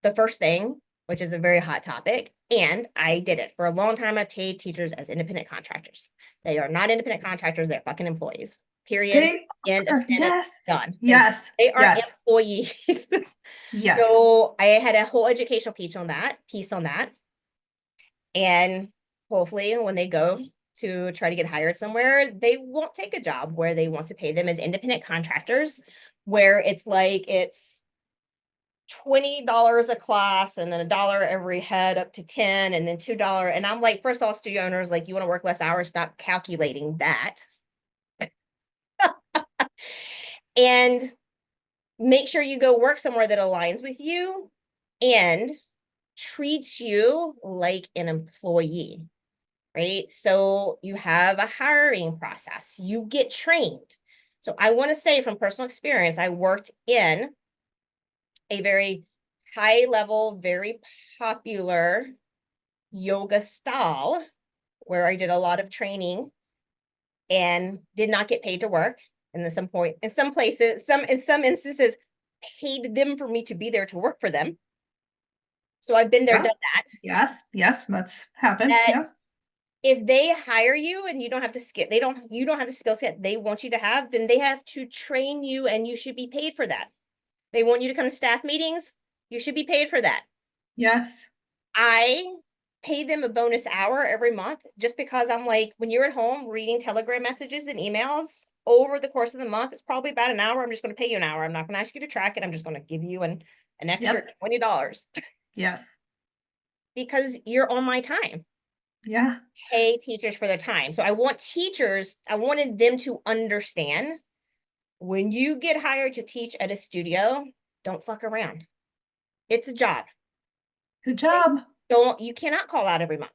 the first thing, which is a very hot topic, and I did it for a long time, I paid teachers as independent contractors. They are not independent contractors. They're fucking employees. Period. End of sentence. Done. Yes. They are employees. Yes. So I had a whole educational piece on that. And hopefully when they go to try to get hired somewhere, they won't take a job where they want to pay them as independent contractors, where it's like it's $20 a class and then $1 every head up to 10 and then $2. And I'm like, first of all, studio owners, like, you want to work less hours, stop calculating that. And make sure you go work somewhere that aligns with you and treats you like an employee, right? So you have a hiring process, you get trained. So I want to say from personal experience, I worked in a very high level, very popular yoga style where I did a lot of training and did not get paid to work. And at some point, in some places, in some instances, paid them for me to be there to work for them. So I've been there, done that. Yes, that's happened. If they hire you and you don't have the skill, you don't have the skill set they want you to have, then they have to train you and you should be paid for that. They want you to come to staff meetings, you should be paid for that. Yes. I pay them a bonus hour every month just because I'm like, when you're at home reading Telegram messages and emails over the course of the month, it's probably about an hour. I'm just going to pay you an hour. I'm not going to ask you to track it. I'm just going to give you an extra Yep. $20 Yes. because you're on my time. Yeah. Pay teachers for their time. So I wanted them to understand when you get hired to teach at a studio, don't fuck around. It's a job. Good job. You cannot call out every month.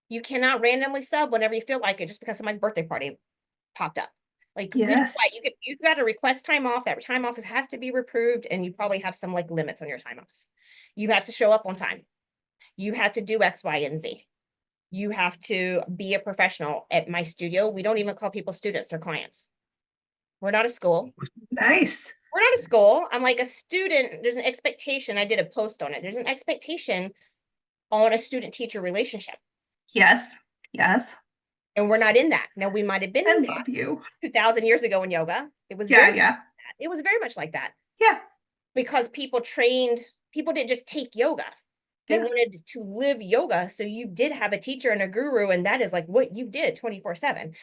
You cannot randomly sub whenever you feel like it just because somebody's birthday party popped up. Like Yes. you got to request time off. That time off has to be approved, and you probably have some like limits on your time off. You have to show up on time. You have to do X, Y, and Z. You have to be a professional. At my studio, we don't even call people students, they're clients. We're not a school. Nice. We're not a school. I'm like a student. There's an expectation. I did a post on it. There's an expectation on a student-teacher relationship. Yes. Yes. And we're not in that. Now, we might have been I in love you. 2,000 years ago in yoga. It was Yeah. very Yeah. it was very much like that. Yeah. Because people didn't just take yoga. They Yeah. wanted to live yoga. So you did have a teacher and a guru, and that is like what you did 24/7.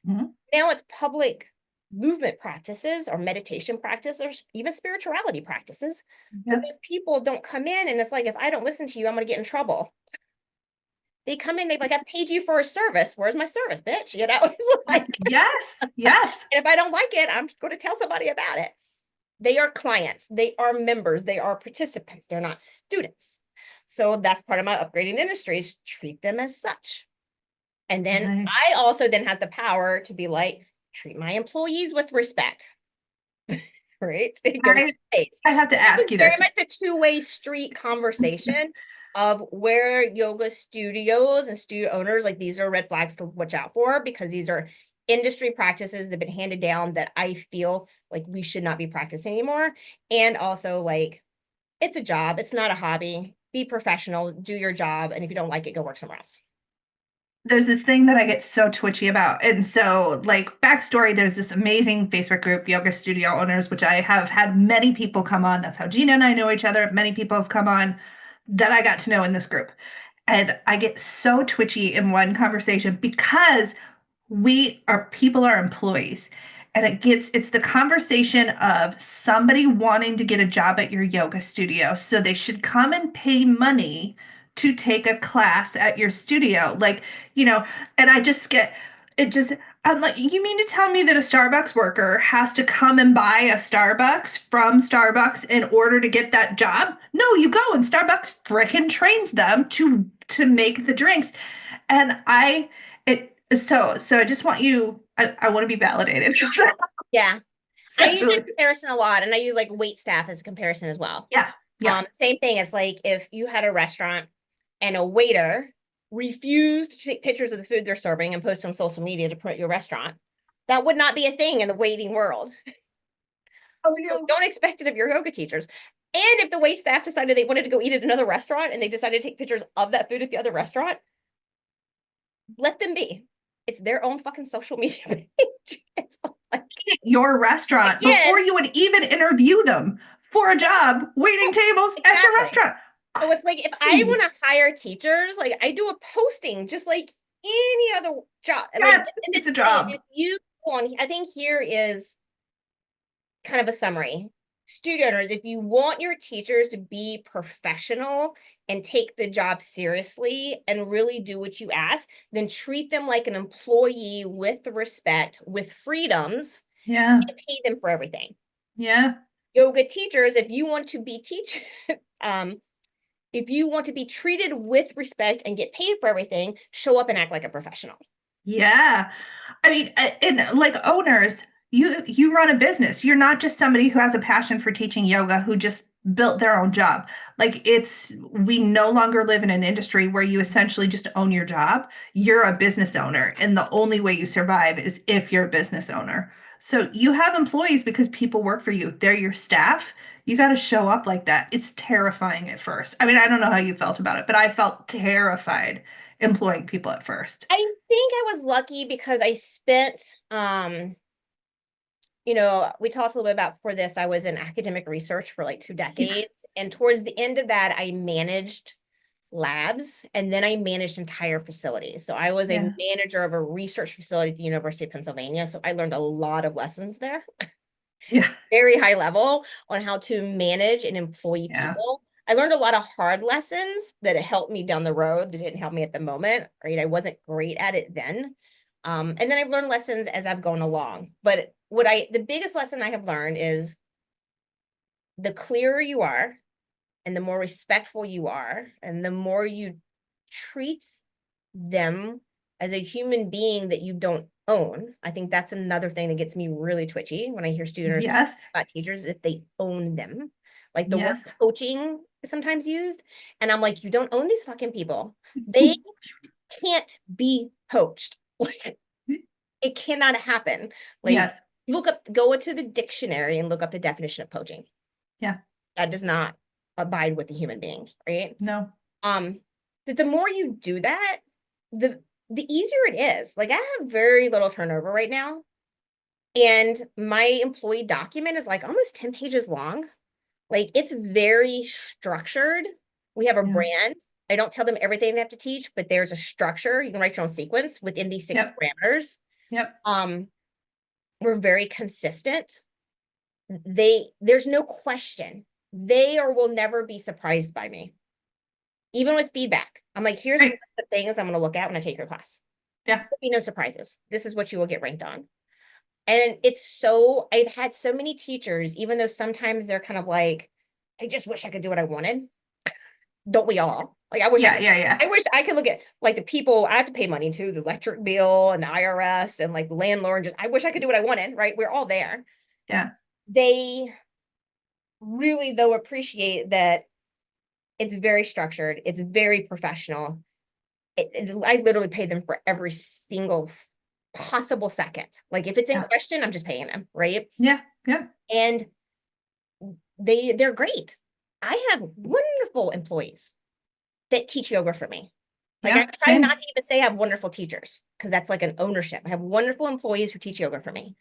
Mhm. Now it's public movement practices or meditation practice or even spirituality practices. Yeah. But people don't come in and it's like, if I don't listen to you, I'm going to get in trouble. They come in, they like, I've paid you for a service. Where's my service, bitch? You know, it's like, Yes. Yes. and if I don't like it, I'm going to tell somebody about it. They are clients, they are members, they are participants, they're not students. So that's part of my upgrading the industry is treat them as such. And then Nice. I also then have the power to be like, treat my employees with respect. Right? It goes to space. I have to ask you this. Very much a two-way street conversation of where yoga studios and studio owners, like these are red flags to watch out for because these are industry practices that have been handed down that I feel like we should not be practicing anymore. And also like, it's a job. It's not a hobby. Be professional, do your job. And if you don't like it, go work somewhere else. There's this thing that I get so twitchy about. And so, like, backstory, there's this amazing Facebook group, Yoga Studio Owners, which I have had many people come on. That's how Gina and I know each other. Many people have come on that I got to know in this group. And I get so twitchy in one conversation because people are employees. And it's the conversation of somebody wanting to get a job at your yoga studio. So they should come and pay money to take a class at your studio. Like, and I just I'm like, you mean to tell me that a Starbucks worker has to come and buy a Starbucks from Starbucks in order to get that job? No, you go and Starbucks frickin' trains them to make the drinks. And so I just want I want to be validated. Yeah. I use a comparison a lot, and I use like wait staff as a comparison as well. Yeah. Yeah. Same thing. It's like if you had a restaurant and a waiter refused to take pictures of the food they're serving and post on social media to promote your restaurant, that would not be a thing in the waiting world. So don't expect it of your yoga teachers. And if the wait staff decided they wanted to go eat at another restaurant and they decided to take pictures of that food at the other restaurant, let them be. It's their own fucking social media page. It's like your restaurant before you would even interview them for a job waiting tables at your restaurant. So it's like if I want to hire teachers, like I do a posting just like any other job. Yeah, like, it's a job. If you want, I think here is kind of a summary. Student owners, if you want your teachers to be professional and take the job seriously and really do what you ask, then treat them like an employee with respect, with freedoms, and pay them for everything. Yeah. Yoga teachers, if you want to be if you want to be treated with respect and get paid for everything, show up and act like a professional. Yeah. I mean, and like owners, you run a business. You're not just somebody who has a passion for teaching yoga who just built their own job. Like we no longer live in an industry where you essentially just own your job. You're a business owner, and the only way you survive is if you're a business owner. So you have employees because people work for you. They're your staff. You got to show up like that. It's terrifying at first. I mean, I don't know how you felt about it, but I felt terrified employing people at first? I think I was lucky because I spent, we talked a little bit about for this, I was in academic research for like 2 decades. And towards the end of that, I managed labs and then I managed entire facilities. So I was a manager of a research facility at the University of Pennsylvania. So I learned a lot of lessons there. Yeah. Very high level on how to manage and employ Yeah. people. I learned a lot of hard lessons that helped me down the road that didn't help me at the moment, right? I wasn't great at it then. And then I've learned lessons as I've gone along. But the biggest lesson I have learned is the clearer you are and the more respectful you are and the more you treat them as a human being that you don't own. I think that's another thing that gets me really twitchy when I hear students Yes. about teachers if they own them. Like the word Yes. coaching is sometimes used. And I'm like, you don't own these fucking people. They can't be coached. Like it cannot happen. Like Yes. go into the dictionary and look up the definition of poaching. Yeah. That does not abide with a human being, right? No. That the more you do that, the easier it is. Like I have very little turnover right now. And my employee document is like almost 10 pages long. Like it's very structured. We have a brand. I don't tell them everything they have to teach, but there's a structure. You can write your own sequence within these 6 parameters. Yep. We're very consistent. There's no question. They or will never be surprised by me. Even with feedback. I'm like, here's the things I'm going to look at when I take your class. Yeah. There'll be no surprises. This is what you will get ranked on. And I've had so many teachers, even though sometimes they're kind of like, I just wish I could do what I wanted. Don't we all? Like, I wish I wish I could look at like the people I have to pay money to, the electric bill and the IRS and like the landlord. I wish I could do what I wanted, right? We're all there. Yeah. They really, though, appreciate that it's very structured. It's very professional. I literally pay them for every single possible second. Like if it's in question, I'm just paying them, right? Yeah. Yeah. And they're great. I have wonderful employees that teach yoga for me. Like I try not to even say I have wonderful teachers because that's like an ownership. I have wonderful employees who teach yoga for me,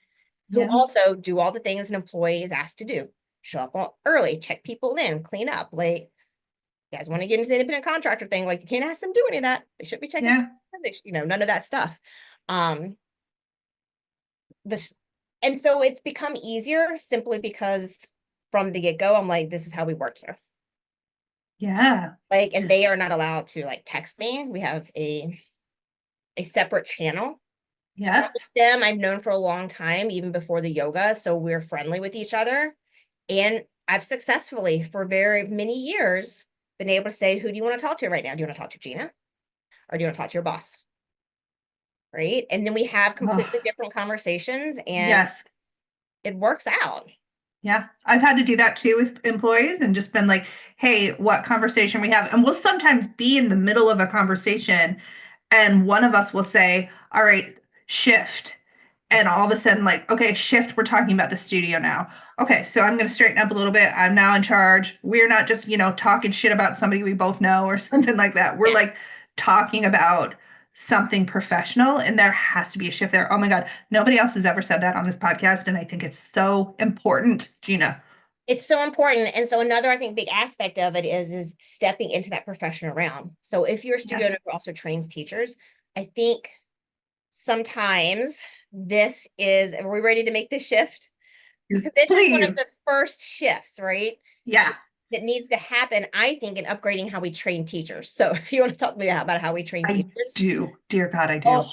who also do all the things an employee is asked to do. Show up early, check people in, clean up. Like, you guys want to get into the independent contractor thing, like you can't ask them to do any of that. They should be checking. None of that stuff. And so it's become easier simply because from the get-go, I'm like, this is how we work here. Yeah. Like, and they are not allowed to like text me. We have a separate channel. Yes. Some of them I've known for a long time, even before the yoga. So we're friendly with each other. And I've successfully, for very many years, been able to say, who do you want to talk to right now? Do you want to talk to Gina? Or do you want to talk to your boss? Right? And then we have completely different conversations and it works out. Yeah. I've had to do that too with employees and just been like, hey, what conversation we have? And we'll sometimes be in the middle of a conversation and one of us will say, all right, shift. And all of a sudden, like, okay, shift, we're talking about the studio now. Okay, so I'm going to straighten up a little bit. I'm now in charge. We're not just, talking shit about somebody we both know or something like that. We're like talking about something professional, and there has to be a shift there. Oh my God, nobody else has ever said that on this podcast, and I think it's so important, Gina. It's so important. And so another, I think, big aspect of it is stepping into that professional realm. So if you're a studio owner who also trains teachers, I think sometimes are we ready to make this shift? Because this is one of the first shifts, right? Yeah. That needs to happen, I think, in upgrading how we train teachers. So if you want to talk to me about how we train teachers. I do. Dear God, I do. Oh,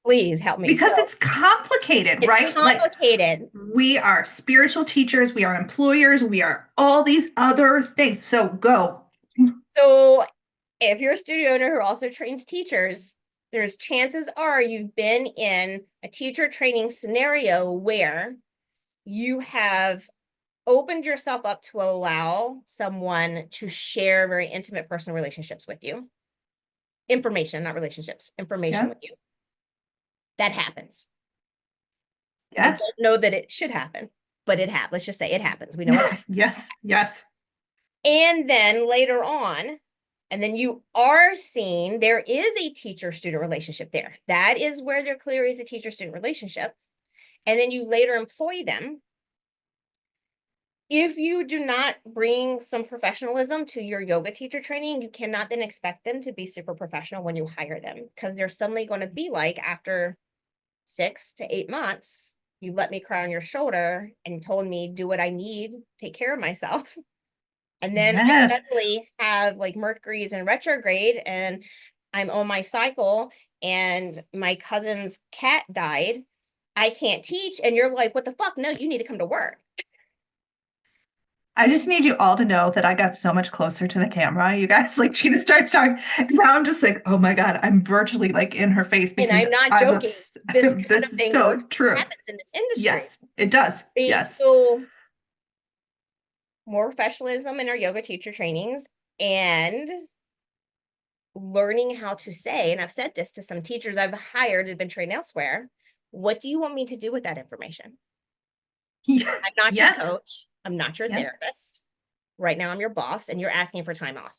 please help me. Because it's complicated, right? It's complicated. Like, we are spiritual teachers. We are employers. We are all these other things. So go. So if you're a studio owner who also trains teachers, there's chances are you've been in a teacher training scenario where you have opened yourself up to allow someone to share very intimate personal relationships with you. Information, not relationships, information with you. That happens. Yes. I don't know that it should happen, but it happens. Let's just say it happens. We know it happens. Yes. And then later on, And then you are seeing there is a teacher-student relationship there. That is where there clearly is a teacher-student relationship. And then you later employ them. If you do not bring some professionalism to your yoga teacher training, you cannot then expect them to be super professional when you hire them, because they're suddenly going to be like, after 6 to 8 months, you let me cry on your shoulder and told me do what I need, take care of myself. And then I Yes. suddenly have like Mercury's in retrograde and I'm on my cycle and my cousin's cat died. I can't teach. And you're like, what the fuck? No, you need to come to work. I just need you all to know that I got so much closer to the camera. You guys, like, Gina started talking. Now I'm just like, oh my God, I'm virtually like in her face And because I'm not I'm joking. This kind this of is thing so works, true. happens in this industry. Yes, it does. Right? Yes. So more professionalism in our yoga teacher trainings and learning how to say, and I've said this to some teachers I've hired that have been trained elsewhere, what do you want me to do with that information? I'm not your Yes. coach. I'm not your Yep. therapist. Right now, I'm your boss, and you're asking for time off.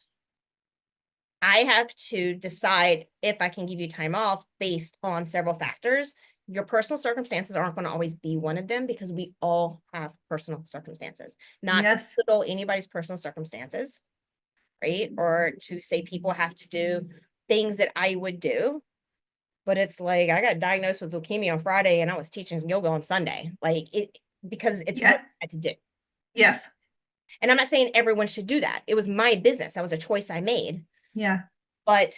I have to decide if I can give you time off based on several factors. Your personal circumstances aren't going to always be one of them, because we all have personal circumstances. Not Yes. to belittle anybody's personal circumstances, right? Or to say people have to do things that I would do. But it's like, I got diagnosed with leukemia on Friday and I was teaching yoga on Sunday. Like it, because it's Yeah. what I had to do. Yes. And I'm not saying everyone should do that. It was my business. That was a choice I made. Yeah. But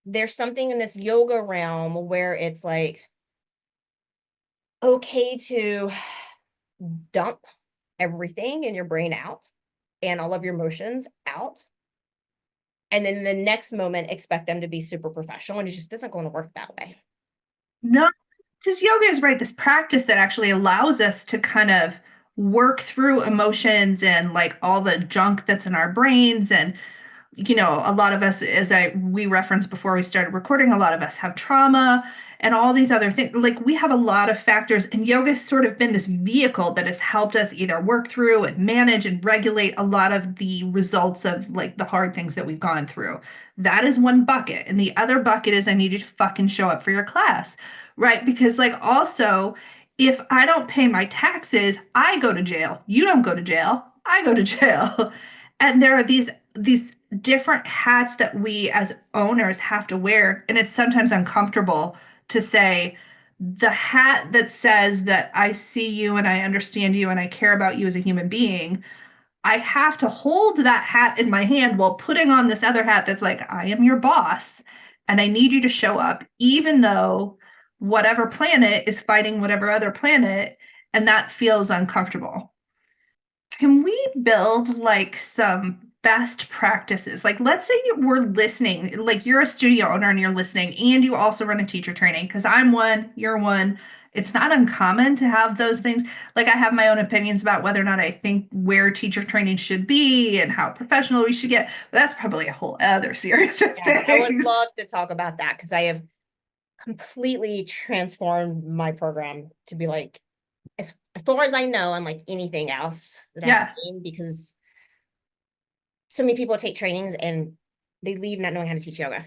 there's something in this yoga realm where it's like, okay to dump everything in your brain out and all of your emotions out. And then the next moment, expect them to be super professional. And it just isn't going to work that way. No, because yoga is right, this practice that actually allows us to kind of work through emotions and like all the junk that's in our brains. And a lot of us, as we referenced before we started recording, a lot of us have trauma and all these other things. Like, we have a lot of factors, and yoga has sort of been this vehicle that has helped us either work through and manage and regulate a lot of the results of like the hard things that we've gone through. That is one bucket. And the other bucket is, I need you to fucking show up for your class, right? Because like, also, if I don't pay my taxes, I go to jail. You don't go to jail. I go to jail. And there are these different hats that we as owners have to wear, and it's sometimes uncomfortable to say, the hat that says that I see you and I understand you and I care about you as a human being, I have to hold that hat in my hand while putting on this other hat that's like, I am your boss and I need you to show up, even though whatever planet is fighting whatever other planet, and that feels uncomfortable. Can we build like some best practices? Like, let's say we're listening, like you're a studio owner and you're listening, and you also run a teacher training, because I'm one, you're one. It's not uncommon to have those things. Like, I have my own opinions about whether or not I think where teacher training should be and how professional we should get. But that's probably a whole other series of things. I would love to talk about that, because I have completely transformed my program to be like, as far as I know, unlike anything else that I've seen, because so many people take trainings and they leave not knowing how to teach yoga.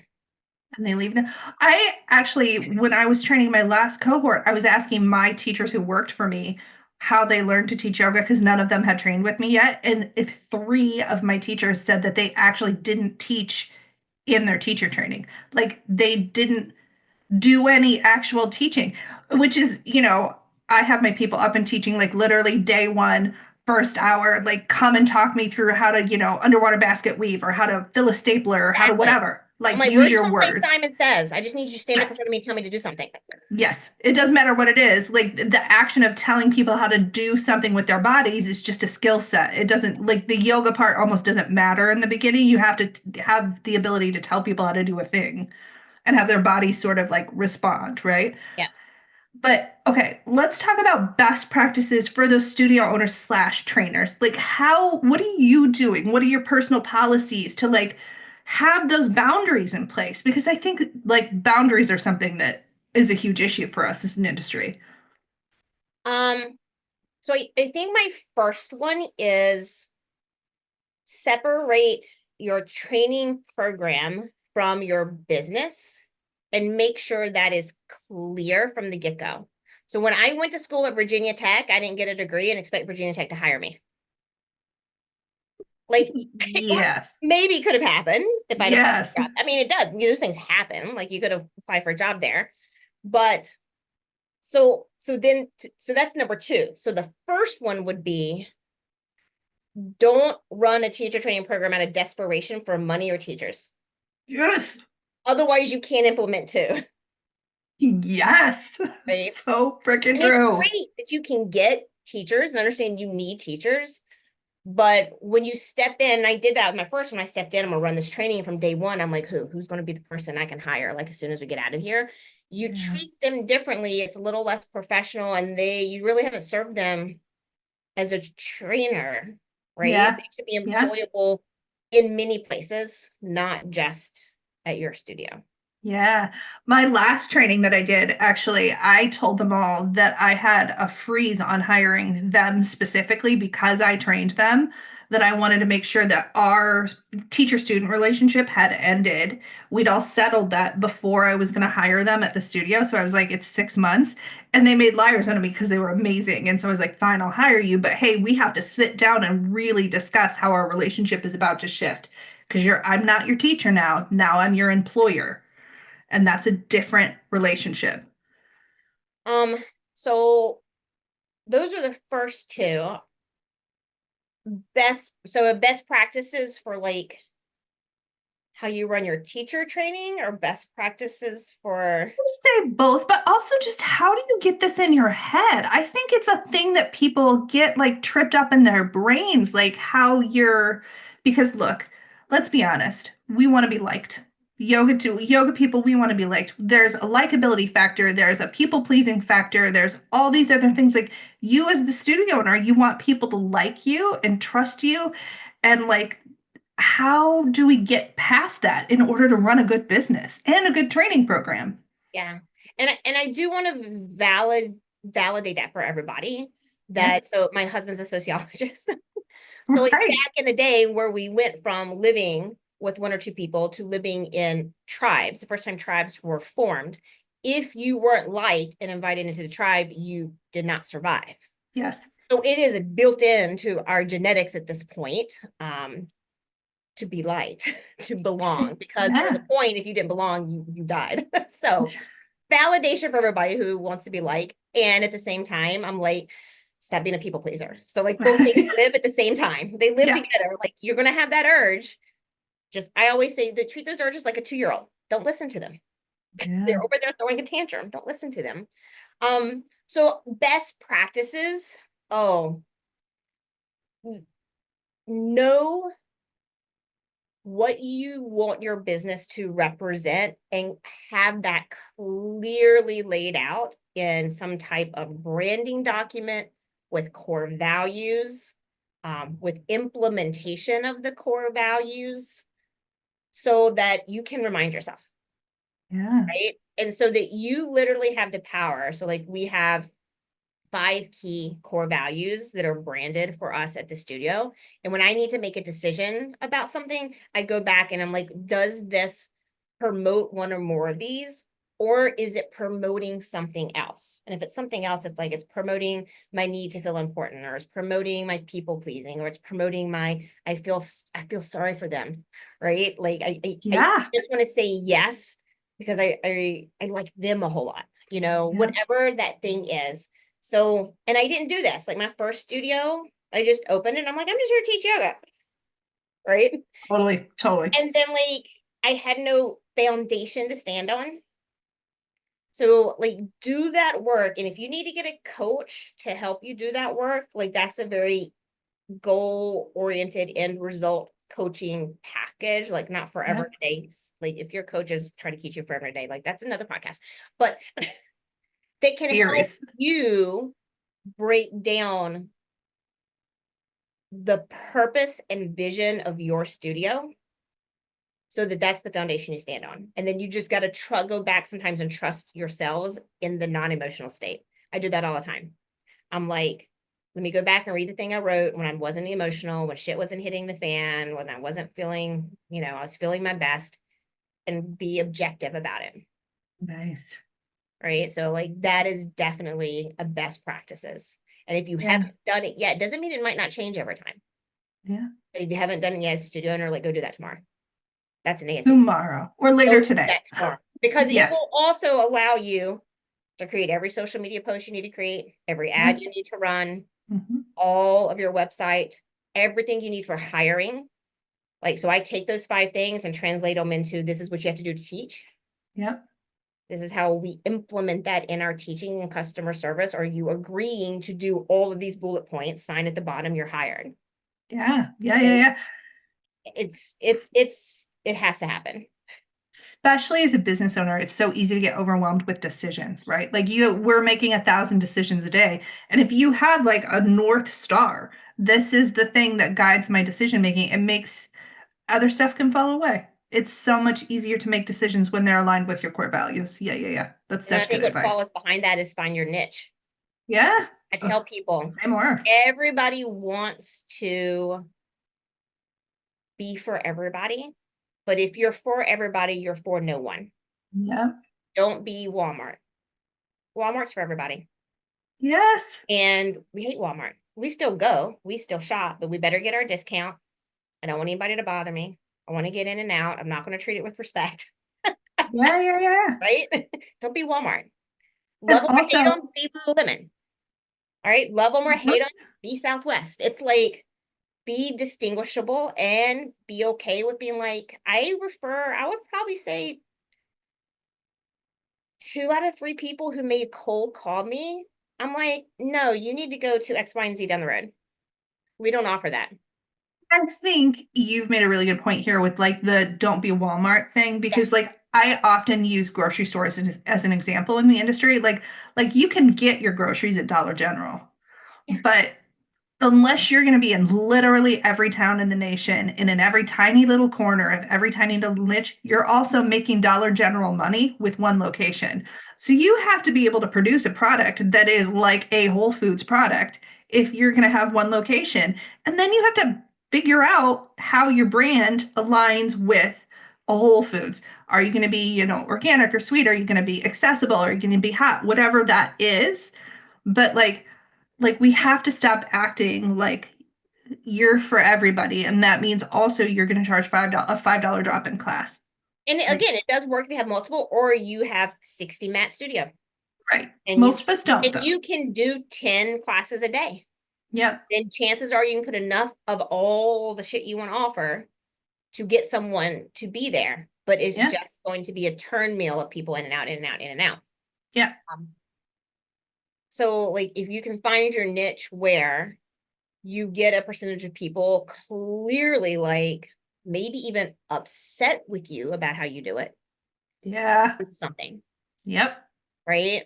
And they leave. I actually, when I was training my last cohort, I was asking my teachers who worked for me how they learned to teach yoga, because none of them had trained with me yet. And if 3 of my teachers said that they actually didn't teach in their teacher training, like they didn't do any actual teaching, which is, I have my people up and teaching like literally day 1, first hour, like come and talk me through how to, underwater basket weave, or how to fill a stapler, or how to whatever. Like, I'm like, use your words. Simon Says, I just need you to stand up in front of me and tell me to do something. Yes, it doesn't matter what it is. Like, the action of telling people how to do something with their bodies is just a skill set. It doesn't, like, the yoga part almost doesn't matter in the beginning. You have to have the ability to tell people how to do a thing and have their body sort of like respond, right? Yeah. But okay, let's talk about best practices for those studio owners slash trainers. Like, what are you doing? What are your personal policies to like have those boundaries in place? Because I think like boundaries are something that is a huge issue for us as an industry. So I think my first one is separate your training program from your business and make sure that is clear from the get-go. So when I went to school at Virginia Tech, I didn't get a degree and expect Virginia Tech to hire me. Like, Yes. maybe could have happened if I'd applied Yes. for a job. I mean, it does. Those things happen. Like, you could have applied for a job there. But so that's number two. So the first one would be, don't run a teacher training program out of desperation for money or teachers. Yes. Otherwise, you can't implement too. Yes. Right? So freaking And it's true. great that you can get teachers and understand you need teachers. But when you step in, I did that with my first one. I stepped in, I'm gonna run this training from day one. I'm like, who's gonna be the person I can hire? Like, as soon as we get out of here, you treat them differently. It's a little less professional, and you really haven't served them as a trainer, right? Yeah. They should be Yeah. employable in many places, not just at your studio. Yeah. My last training that I did, actually, I told them all that I had a freeze on hiring them specifically because I trained them, that I wanted to make sure that our teacher-student relationship had ended. We'd all settled that before I was going to hire them at the studio. So I was like, it's 6 months. And they made liars out of me because they were amazing. And so I was like, fine, I'll hire you. But hey, we have to sit down and really discuss how our relationship is about to shift. Because I'm not your teacher now. Now I'm your employer, and that's a different relationship. So those are the first two. Best practices for like how you run your teacher training, or best practices for Say both, but also just how do you get this in your head? I think it's a thing that people get like tripped up in their brains, like how you're, because look, let's be honest, we want to be liked. Yoga people, we want to be liked. There's a likability factor, there's a people pleasing factor, there's all these other things. Like, you as the studio owner, you want people to like you and trust you, and like, how do we get past that in order to run a good business and a good training program? yeah. And I do want to validate that for everybody. Yeah. So my husband's a sociologist. So like Right. back in the day where we went from living with one or two people to living in tribes, the first time tribes were formed, if you weren't liked and invited into the tribe, you did not survive. Yes. So it is built into our genetics at this point, to be liked, to belong, because there was Yeah. a point, if you didn't belong, you died. So validation for everybody who wants to be liked. And at the same time, I'm like, stop being a people pleaser. So like both things live at the same time. They live Yeah. together. Like, you're gonna have that urge. Just, I always say, to treat those urges like a 2-year-old. Don't listen to them. Yeah. They're over there throwing a tantrum. Don't listen to them. So best practices. Oh, know what you want your business to represent and have that clearly laid out in some type of branding document with core values, with implementation of the core values, so that you can remind yourself, Yeah. right? And so that you literally have the power. So like, we have 5 key core values that are branded for us at the studio. And when I need to make a decision about something, I go back and I'm like, does this promote one or more of these? Or is it promoting something else? And if it's something else, it's like, it's promoting my need to feel important, or it's promoting my people pleasing, or it's promoting my, I feel sorry for them, right? Like, I Yeah. just want to say yes, because I like them a whole lot, Yeah. whatever that thing is. So, and I didn't do this. Like, my first studio, I just opened it and I'm like, I'm just here to teach yoga. Right. Totally. Totally. And then like, I had no foundation to stand on. So like, do that work. And if you need to get a coach to help you do that work, like, that's a very goal oriented end result coaching package, like not forever Yep. days. Like, if your coach is trying to teach you forever a day, like, that's another podcast. But that can help Series. you break down the purpose and vision of your studio, so that that's the foundation you stand on. And then you just got to go back sometimes and trust yourselves in the non-emotional state. I do that all the time. I'm like, Let me go back and read the thing I wrote when I wasn't emotional, when shit wasn't hitting the fan, when I wasn't feeling, I was feeling my best, and be objective about it. Nice. Right. So like that is definitely a best practices. And if you haven't done it yet, doesn't mean it might not change over time. Yeah. But if you haven't done it yet as a studio owner, like go do that tomorrow. That's an ASAP. Tomorrow or later Go do today. that tomorrow. Because Yeah. it will also allow you to create every social media post you need to create, every ad you need to run, all of your website, everything you need for hiring. Like, so I take those 5 things and translate them into this is what you have to do to teach. Yep. This is how we implement that in our teaching and customer service. Are you agreeing to do all of these bullet points? Sign at the bottom, you're hired. Yeah. Yeah. It has to happen. Especially as a business owner, it's so easy to get overwhelmed with decisions, right? Like we're making 1,000 decisions a day. And if you have like a North Star, this is the thing that guides my decision making, it makes other stuff can fall away. It's so much easier to make decisions when they're aligned with your core values. Yeah. That's And I such think good what advice. follows behind that is find your niche. Yeah. I tell people, Say more. everybody wants to be for everybody. But if you're for everybody, you're for no one. Yeah. Don't be Walmart. Walmart's for everybody. Yes. And we hate Walmart. We still go, we still shop, but we better get our discount. I don't want anybody to bother me. I want to get in and out. I'm not going to treat it with respect. Yeah. Right? Don't be Walmart. And Love them or hate also, them, be Lululemon. All right. Love them or hate them, be Southwest. It's like, be distinguishable and be okay with being like, I would probably say 2 out of 3 people who may cold call me, I'm like, no, you need to go to X, Y, and Z down the road. We don't offer that. I think you've made a really good point here with like the don't be Walmart thing, because like I often use grocery stores as an example in the industry. Like you can get your groceries at Dollar General, but unless you're going to be in literally every town in the nation and in every tiny little corner of every tiny little niche, you're also making Dollar General money with one location. So you have to be able to produce a product that is like a Whole Foods product if you're going to have one location. And then you have to figure out how your brand aligns with a Whole Foods. Are you going to be, organic or sweet? Are you going to be accessible? Are you going to be hot? Whatever that is. But like we have to stop acting like you're for everybody, and that means also you're going to charge $5 drop in class. And again, it does work if you have multiple, or you have 60 mat studio. Right. And Most of us don't. And you can do 10 classes a day. Yep. Then chances are you can put enough of all the shit you want to offer to get someone to be there. But it's just going to be a turn meal of people in and out, in and out, in and out. Yeah. So like if you can find your niche where you get a percentage of people clearly like maybe even upset with you about how you do it. Yeah. Something. Yep. Right?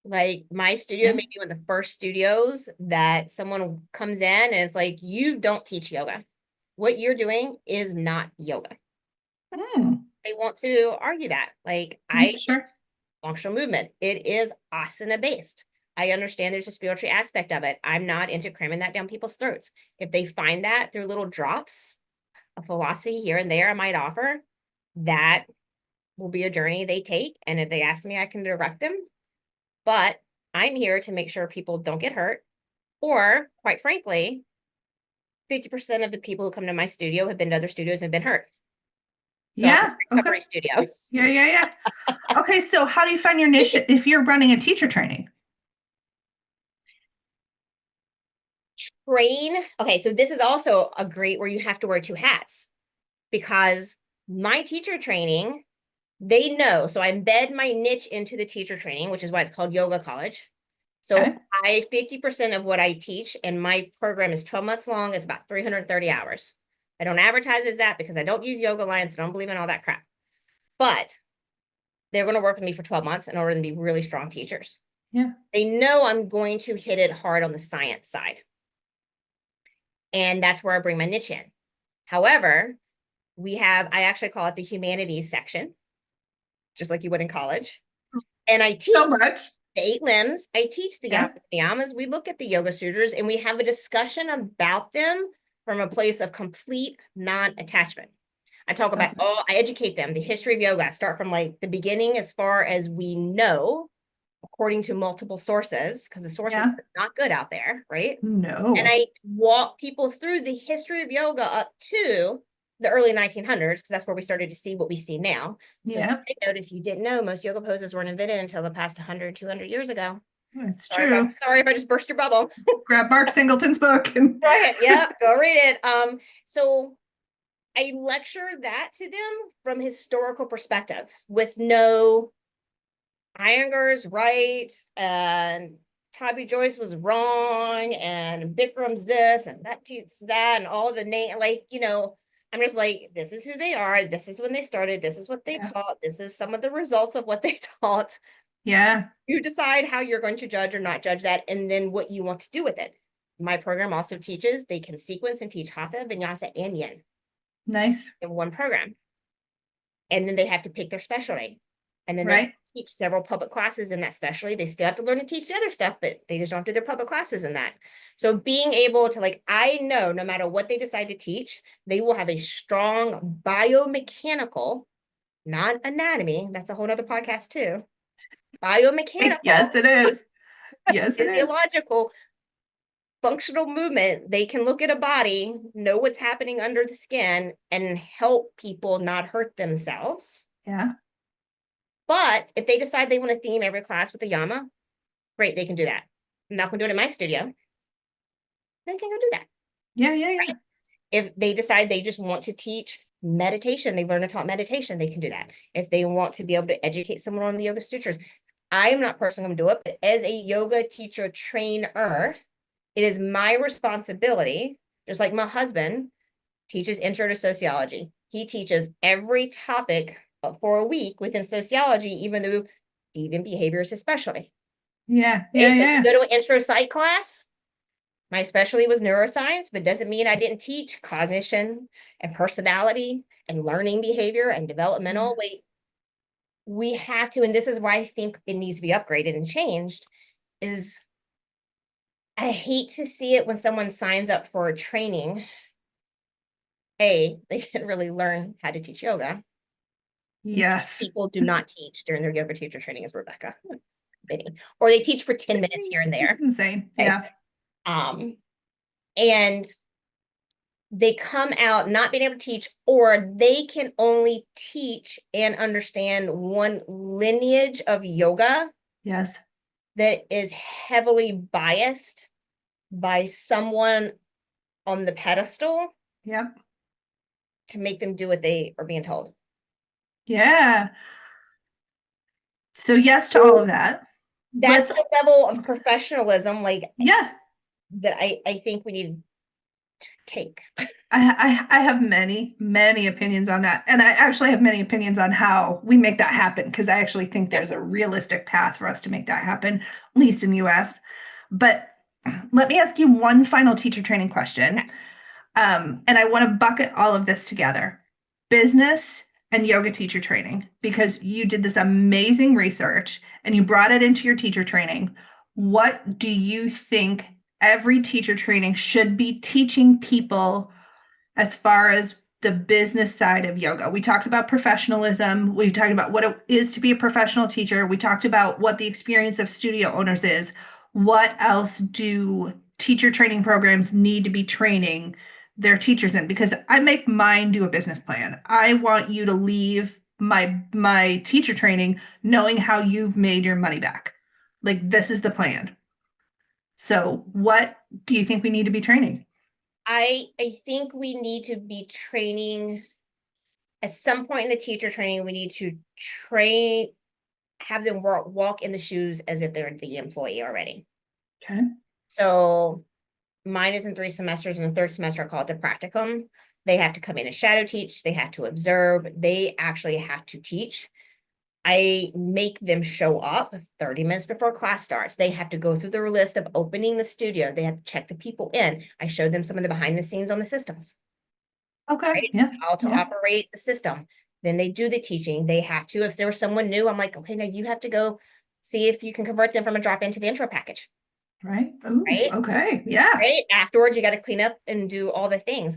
Like my studio may be one of the first studios that someone comes in and it's like, you don't teach yoga. What you're doing is not yoga. They want to argue that. Like functional movement. It is asana based. I understand there's a spiritual aspect of it. I'm not into cramming that down people's throats. If they find that through little drops of philosophy here and there, I might offer, that will be a journey they take. And if they ask me, I can direct them. But I'm here to make sure people don't get hurt. Or quite frankly, 50% of the people who come to my studio have been to other studios and been hurt. So recovery studio. Yeah. Okay, so how do you find your niche if you're running a teacher training? Okay, so this is also a great where you have to wear 2 hats, because my teacher training, they know. So I embed my niche into the teacher training, which is why it's called Yoga College. So 50% of what I teach, and my program is 12 months long. It's about 330 hours. I don't advertise as that because I don't use Yoga Alliance. I don't believe in all that crap. But they're going to work with me for 12 months in order to be really strong teachers. Yeah. They know I'm going to hit it hard on the science side. And that's where I bring my niche in. However, I actually call it the humanities section, just like you would in college. And I teach, so much. the 8 limbs. I teach the Yeah. yamas. We look at the Yoga Sutras and we have a discussion about them from a place of complete non-attachment. I talk about I educate them, the history of yoga. I start from like the beginning as far as we know, according to multiple sources, because the sources are not good out there, right? No. And I walk people through the history of yoga up to the early 1900s, because that's where we started to see what we see now. So side note, if you didn't know, most yoga poses weren't invented until the past 100, 200 years ago. It's Sorry true. sorry if I just burst your bubble. Grab Mark Singleton's book and Go ahead. Yeah, go read it. So I lecture that to them from historical perspective with no Iyengar's right and Tabby Joyce was wrong and Bikram's this and that teaches that and all the name, like, I'm just like, this is who they are. This is when they started. This is what they taught. This is some of the results of what they taught. Yeah. You decide how you're going to judge or not judge that, and then what you want to do with it. My program also teaches, they can sequence and teach Hatha, Vinyasa, and Yin. Nice. In one program. And then they have to pick their specialty. And then they teach several public classes in that specialty. They still have to learn to teach the other stuff, but they just don't do their public classes in that. So being able to I know no matter what they decide to teach, they will have a strong biomechanical, not anatomy. That's a whole other podcast too. Biomechanical. Yes, it is. Yes, it is. Physiological functional movement. They can look at a body, know what's happening under the skin, and help people not hurt themselves. Yeah. But if they decide they want to theme every class with a yama, great, they can do that. I'm not going to do it in my studio. They can go do that. Yeah. Right? If they decide they just want to teach meditation, they learn to talk meditation, they can do that. If they want to be able to educate someone on the Yoga Sutras, I'm not personally going to do it, but as a yoga teacher trainer, it is my responsibility, just like my husband teaches intro to sociology. He teaches every topic for a week within sociology, even though deviant behavior is his specialty. Yeah. Go to an intro psych class. My specialty was neuroscience, but doesn't mean I didn't teach cognition and personality and learning behavior and developmental. We have to, and this is why I think it needs to be upgraded and changed, is I hate to see it when someone signs up for a training. They didn't really learn how to teach yoga. Yes. People do not teach during their yoga teacher training as Rebecca. Or they teach for 10 minutes here and there. Insane. Okay. Yeah. And they come out not being able to teach, or they can only teach and understand one lineage of yoga. Yes. That is heavily biased by someone on the pedestal. Yep. To make them do what they are being told. Yeah. So yes to all of that. That's a level of professionalism, that I think we need to take. I have many opinions on that. And I actually have many opinions on how we make that happen, because I actually think there's a realistic path for us to make that happen, at least in the US. But let me ask you one final teacher training question. And I want to bucket all of this together. Business and yoga teacher training, because you did this amazing research and you brought it into your teacher training. What do you think every teacher training should be teaching people as far as the business side of yoga? We talked about professionalism. We talked about what it is to be a professional teacher. We talked about what the experience of studio owners is. What else do teacher training programs need to be training their teachers in? Because I make mine do a business plan. I want you to leave my teacher training knowing how you've made your money back. This is the plan. So what do you think we need to be training? I think we need to be training at some point in the teacher training. We need to have them walk in the shoes as if they're the employee already. Okay. So mine is in 3 semesters. In the 3rd semester, I call it the practicum. They have to come in and shadow teach. They have to observe. They actually have to teach. I make them show up 30 minutes before class starts. They have to go through the list of opening the studio. They have to check the people in. I showed them some of the behind the scenes on the systems. Okay. Right? Yeah. How to operate the system. Then they do the teaching. They have to, if there was someone new, I'm like, okay, now you have to go See if you can convert them from a drop into the intro package. Right. Ooh, Right. okay. Yeah. Right. Afterwards, you got to clean up and do all the things.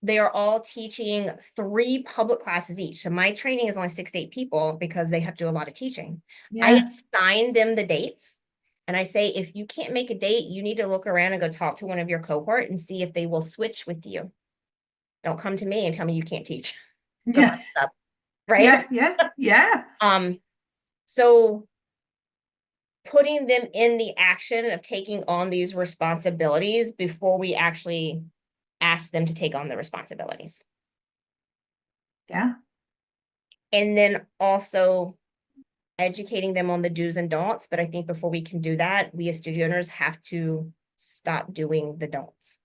They are all teaching 3 public classes each. So my training is only 6 to 8 people because they have to do a lot of teaching. I Yeah. assign them the dates. And I say, if you can't make a date, you need to look around and go talk to one of your cohort and see if they will switch with you. Don't come to me and tell me you can't teach. Go Yeah. find stuff. Right. Yeah. Yeah. Yeah. So putting them in the action of taking on these responsibilities before we actually ask them to take on the responsibilities. Yeah. And then also educating them on the do's and don'ts. But I think before we can do that, we as studio owners have to stop doing the don'ts.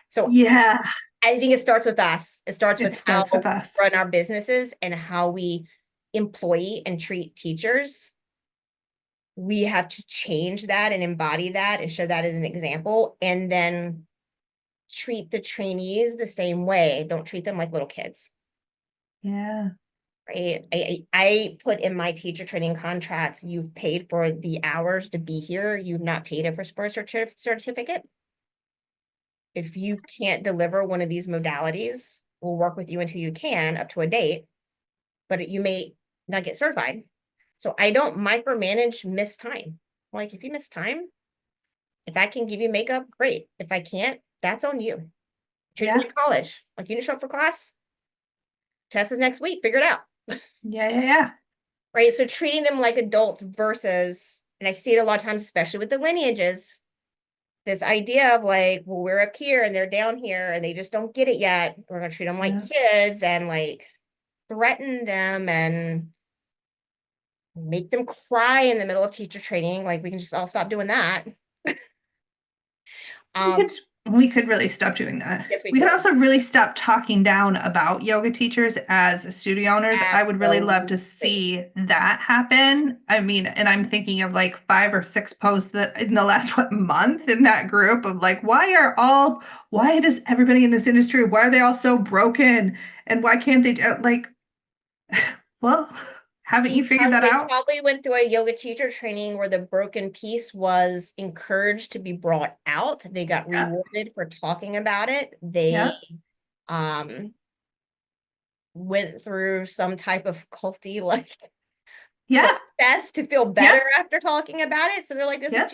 So Yeah. I think it starts with us. It starts It with starts how with us. we run our businesses and how we employ and treat teachers. We have to change that and embody that and show that as an example, and then treat the trainees the same way. Don't treat them like little kids. Yeah. Right. I put in my teacher training contract, you've paid for the hours to be here. You've not paid it for a certificate. If you can't deliver one of these modalities, we'll work with you until you can up to a date, but you may not get certified. So I don't micromanage missed time. Like, if you miss time, if I can give you makeup, great. If I can't, that's on you. Treat it like college. Like, you didn't show up for class. Test is next week. Figure it out. Yeah. Yeah. Yeah. Right. So treating them like adults versus, and I see it a lot of times, especially with the lineages, this idea of like, well, we're up here and they're down here and they just don't get it yet. We're going to treat them like kids and like threaten them and make them cry in the middle of teacher training. Like, we can just all stop doing that. We could really stop doing that. Yes, We could also really stop talking down about yoga teachers as studio owners. I would really love to see that happen. I mean, and I'm thinking of like 5 or 6 posts that in the last month in that group of like, why does everybody in this industry, why are they all so broken? And why can't they like, well, haven't you figured that out? They probably went through a yoga teacher training where the broken piece was encouraged to be brought out. They got rewarded for talking about it. They went through some type of culty like test to feel better after talking about it. So they're like, this is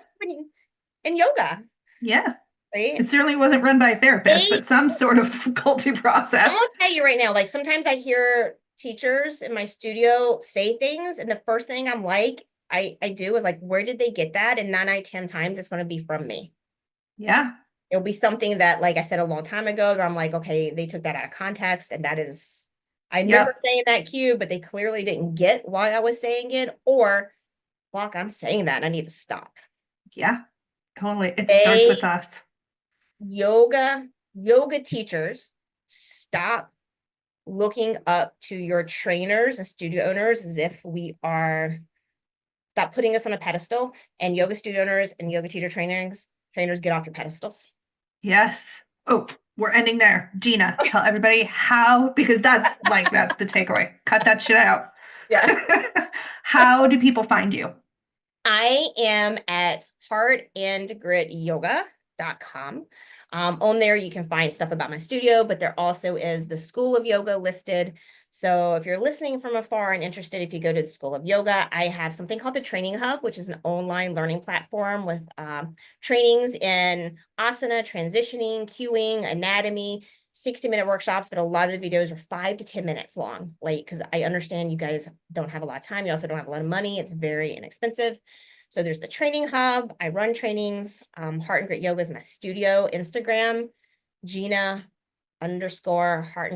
in yoga. Yeah. Right? It certainly wasn't run by a therapist, but some sort of culty process. I'm gonna tell you right now, like, sometimes I hear teachers in my studio say things, and the first thing I'm like, I do is like, where did they get that? And 9 out of 10 times it's going to be from me. Yeah. It'll be something that, like I said a long time ago, where I'm like, okay, they took that out of context, and that is, I remember saying that cue, but they clearly didn't get why I was saying it, or, fuck, I'm saying that and I need to stop. Yeah, totally. It starts with us. Yoga teachers, stop looking up to your trainers and studio owners as if we are, stop putting us on a pedestal, and yoga studio owners and yoga teacher trainers get off your pedestals. Yes. Oh, we're ending there. Gina, tell everybody how, because that's the takeaway. Cut that shit out. Yeah. How do people find you? I am at heartandgrityoga.com. On there, you can find stuff about my studio, but there also is the School of Yoga listed. So if you're listening from afar and interested, if you go to the School of Yoga, I have something called the Training Hub, which is an online learning platform with trainings in asana, transitioning, cueing, anatomy, 60-minute workshops, but a lot of the videos are 5 to 10 minutes long, like, because I understand you guys don't have a lot of time. You also don't have a lot of money. It's very inexpensive. So there's the Training Hub. I run trainings. Heart and Grit Yoga is my studio. Instagram, Gina_Heart and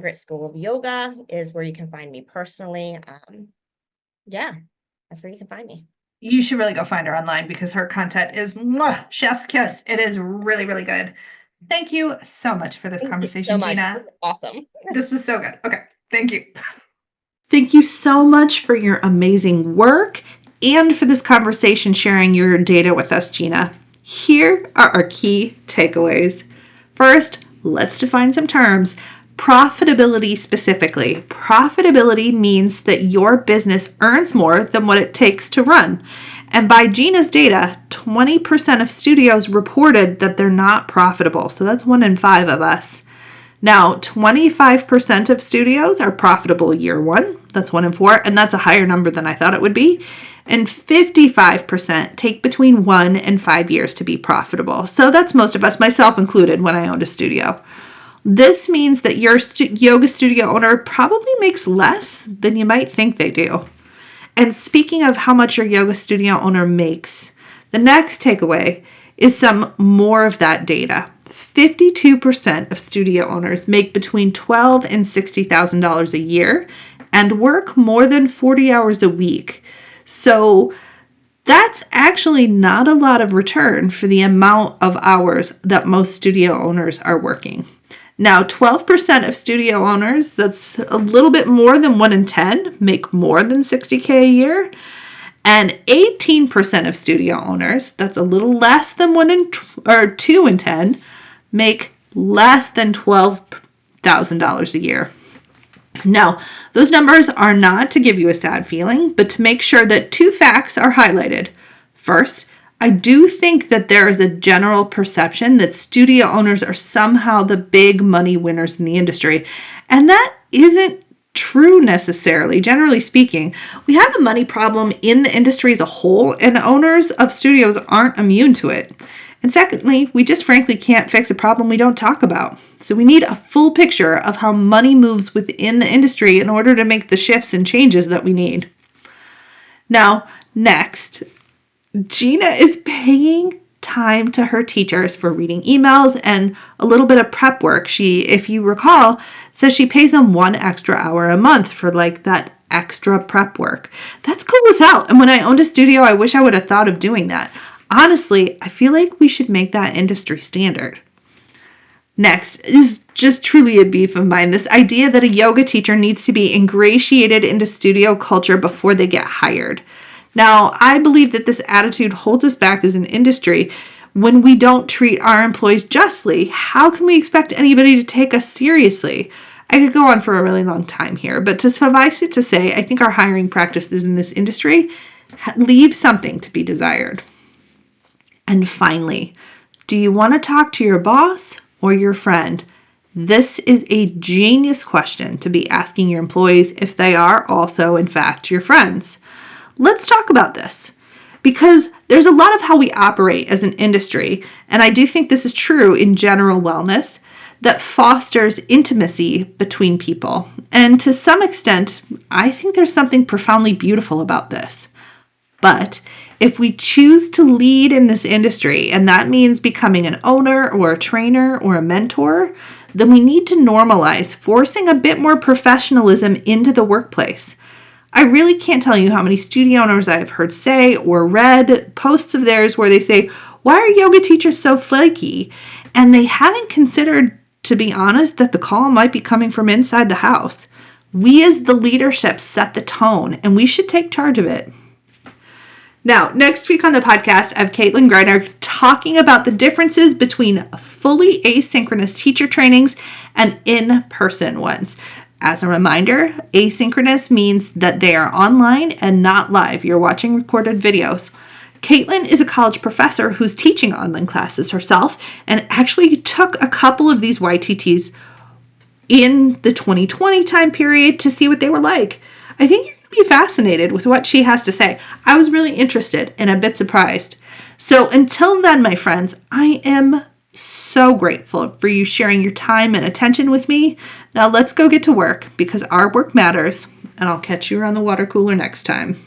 Grit School of Yoga is where you can find me personally. Yeah, that's where you can find me. You should really go find her online because her content is chef's kiss. It is really, really good. Thank you so much for this conversation, Gina. This was awesome. This was so good. Okay, thank you. Thank you so much for your amazing work and for this conversation, sharing your data with us, Gina. Here are our key takeaways. First, let's define some terms. profitability specifically. Profitability means that your business earns more than what it takes to run. And by Gina's data, 20% of studios reported that they're not profitable. So that's 1 in 5 of us. Now, 25% of studios are profitable year 1. That's 1 in 4. And that's a higher number than I thought it would be. And 55% take between 1 and 5 years to be profitable. So that's most of us, myself included, when I owned a studio. This means that your yoga studio owner probably makes less than you might think they do. And speaking of how much your yoga studio owner makes, the next takeaway is some more of that data. 52% of studio owners make between $12,000 and $60,000 a year and work more than 40 hours a week. So that's actually not a lot of return for the amount of hours that most studio owners are working. Now, 12% of studio owners, that's a little bit more than 1 in 10, make more than $60K a year. And 18% of studio owners, that's a little less than 2 in 10, make less than $12,000 a year. Now, those numbers are not to give you a sad feeling, but to make sure that 2 facts are highlighted. First, I do think that there is a general perception that studio owners are somehow the big money winners in the industry, and that isn't true necessarily. Generally speaking, we have a money problem in the industry as a whole, and owners of studios aren't immune to it. And secondly, we just frankly can't fix a problem we don't talk about. So we need a full picture of how money moves within the industry in order to make the shifts and changes that we need. Now, next, Gina is paying time to her teachers for reading emails and a little bit of prep work. She, if you recall, says she pays them 1 extra hour a month for like that extra prep work. That's cool as hell. And when I owned a studio, I wish I would have thought of doing that. Honestly, I feel like we should make that industry standard. Next is just truly a beef of mine. This idea that a yoga teacher needs to be ingratiated into studio culture before they get hired. Now, I believe that this attitude holds us back as an industry. When we don't treat our employees justly, how can we expect anybody to take us seriously? I could go on for a really long time here, but to suffice it to say, I think our hiring practices in this industry leave something to be desired. And finally, do you want to talk to your boss or your friend? This is a genius question to be asking your employees if they are also, in fact, your friends. Let's talk about this because there's a lot of how we operate as an industry, and I do think this is true in general wellness, that fosters intimacy between people. And to some extent, I think there's something profoundly beautiful about this. But if we choose to lead in this industry, and that means becoming an owner or a trainer or a mentor, then we need to normalize forcing a bit more professionalism into the workplace. I really can't tell you how many studio owners I've heard say or read posts of theirs where they say, why are yoga teachers so flaky? And they haven't considered, to be honest, that the call might be coming from inside the house. We as the leadership set the tone, and we should take charge of it. Now, next week on the podcast, I have Caitlin Greiner talking about the differences between fully asynchronous teacher trainings and in-person ones. As a reminder, asynchronous means that they are online and not live. You're watching recorded videos. Caitlin is a college professor who's teaching online classes herself and actually took a couple of these YTTs in the 2020 time period to see what they were like. I think you're going to be fascinated with what she has to say. I was really interested and a bit surprised. So until then, my friends, I am so grateful for you sharing your time and attention with me. Now let's go get to work because our work matters, and I'll catch you around the water cooler next time.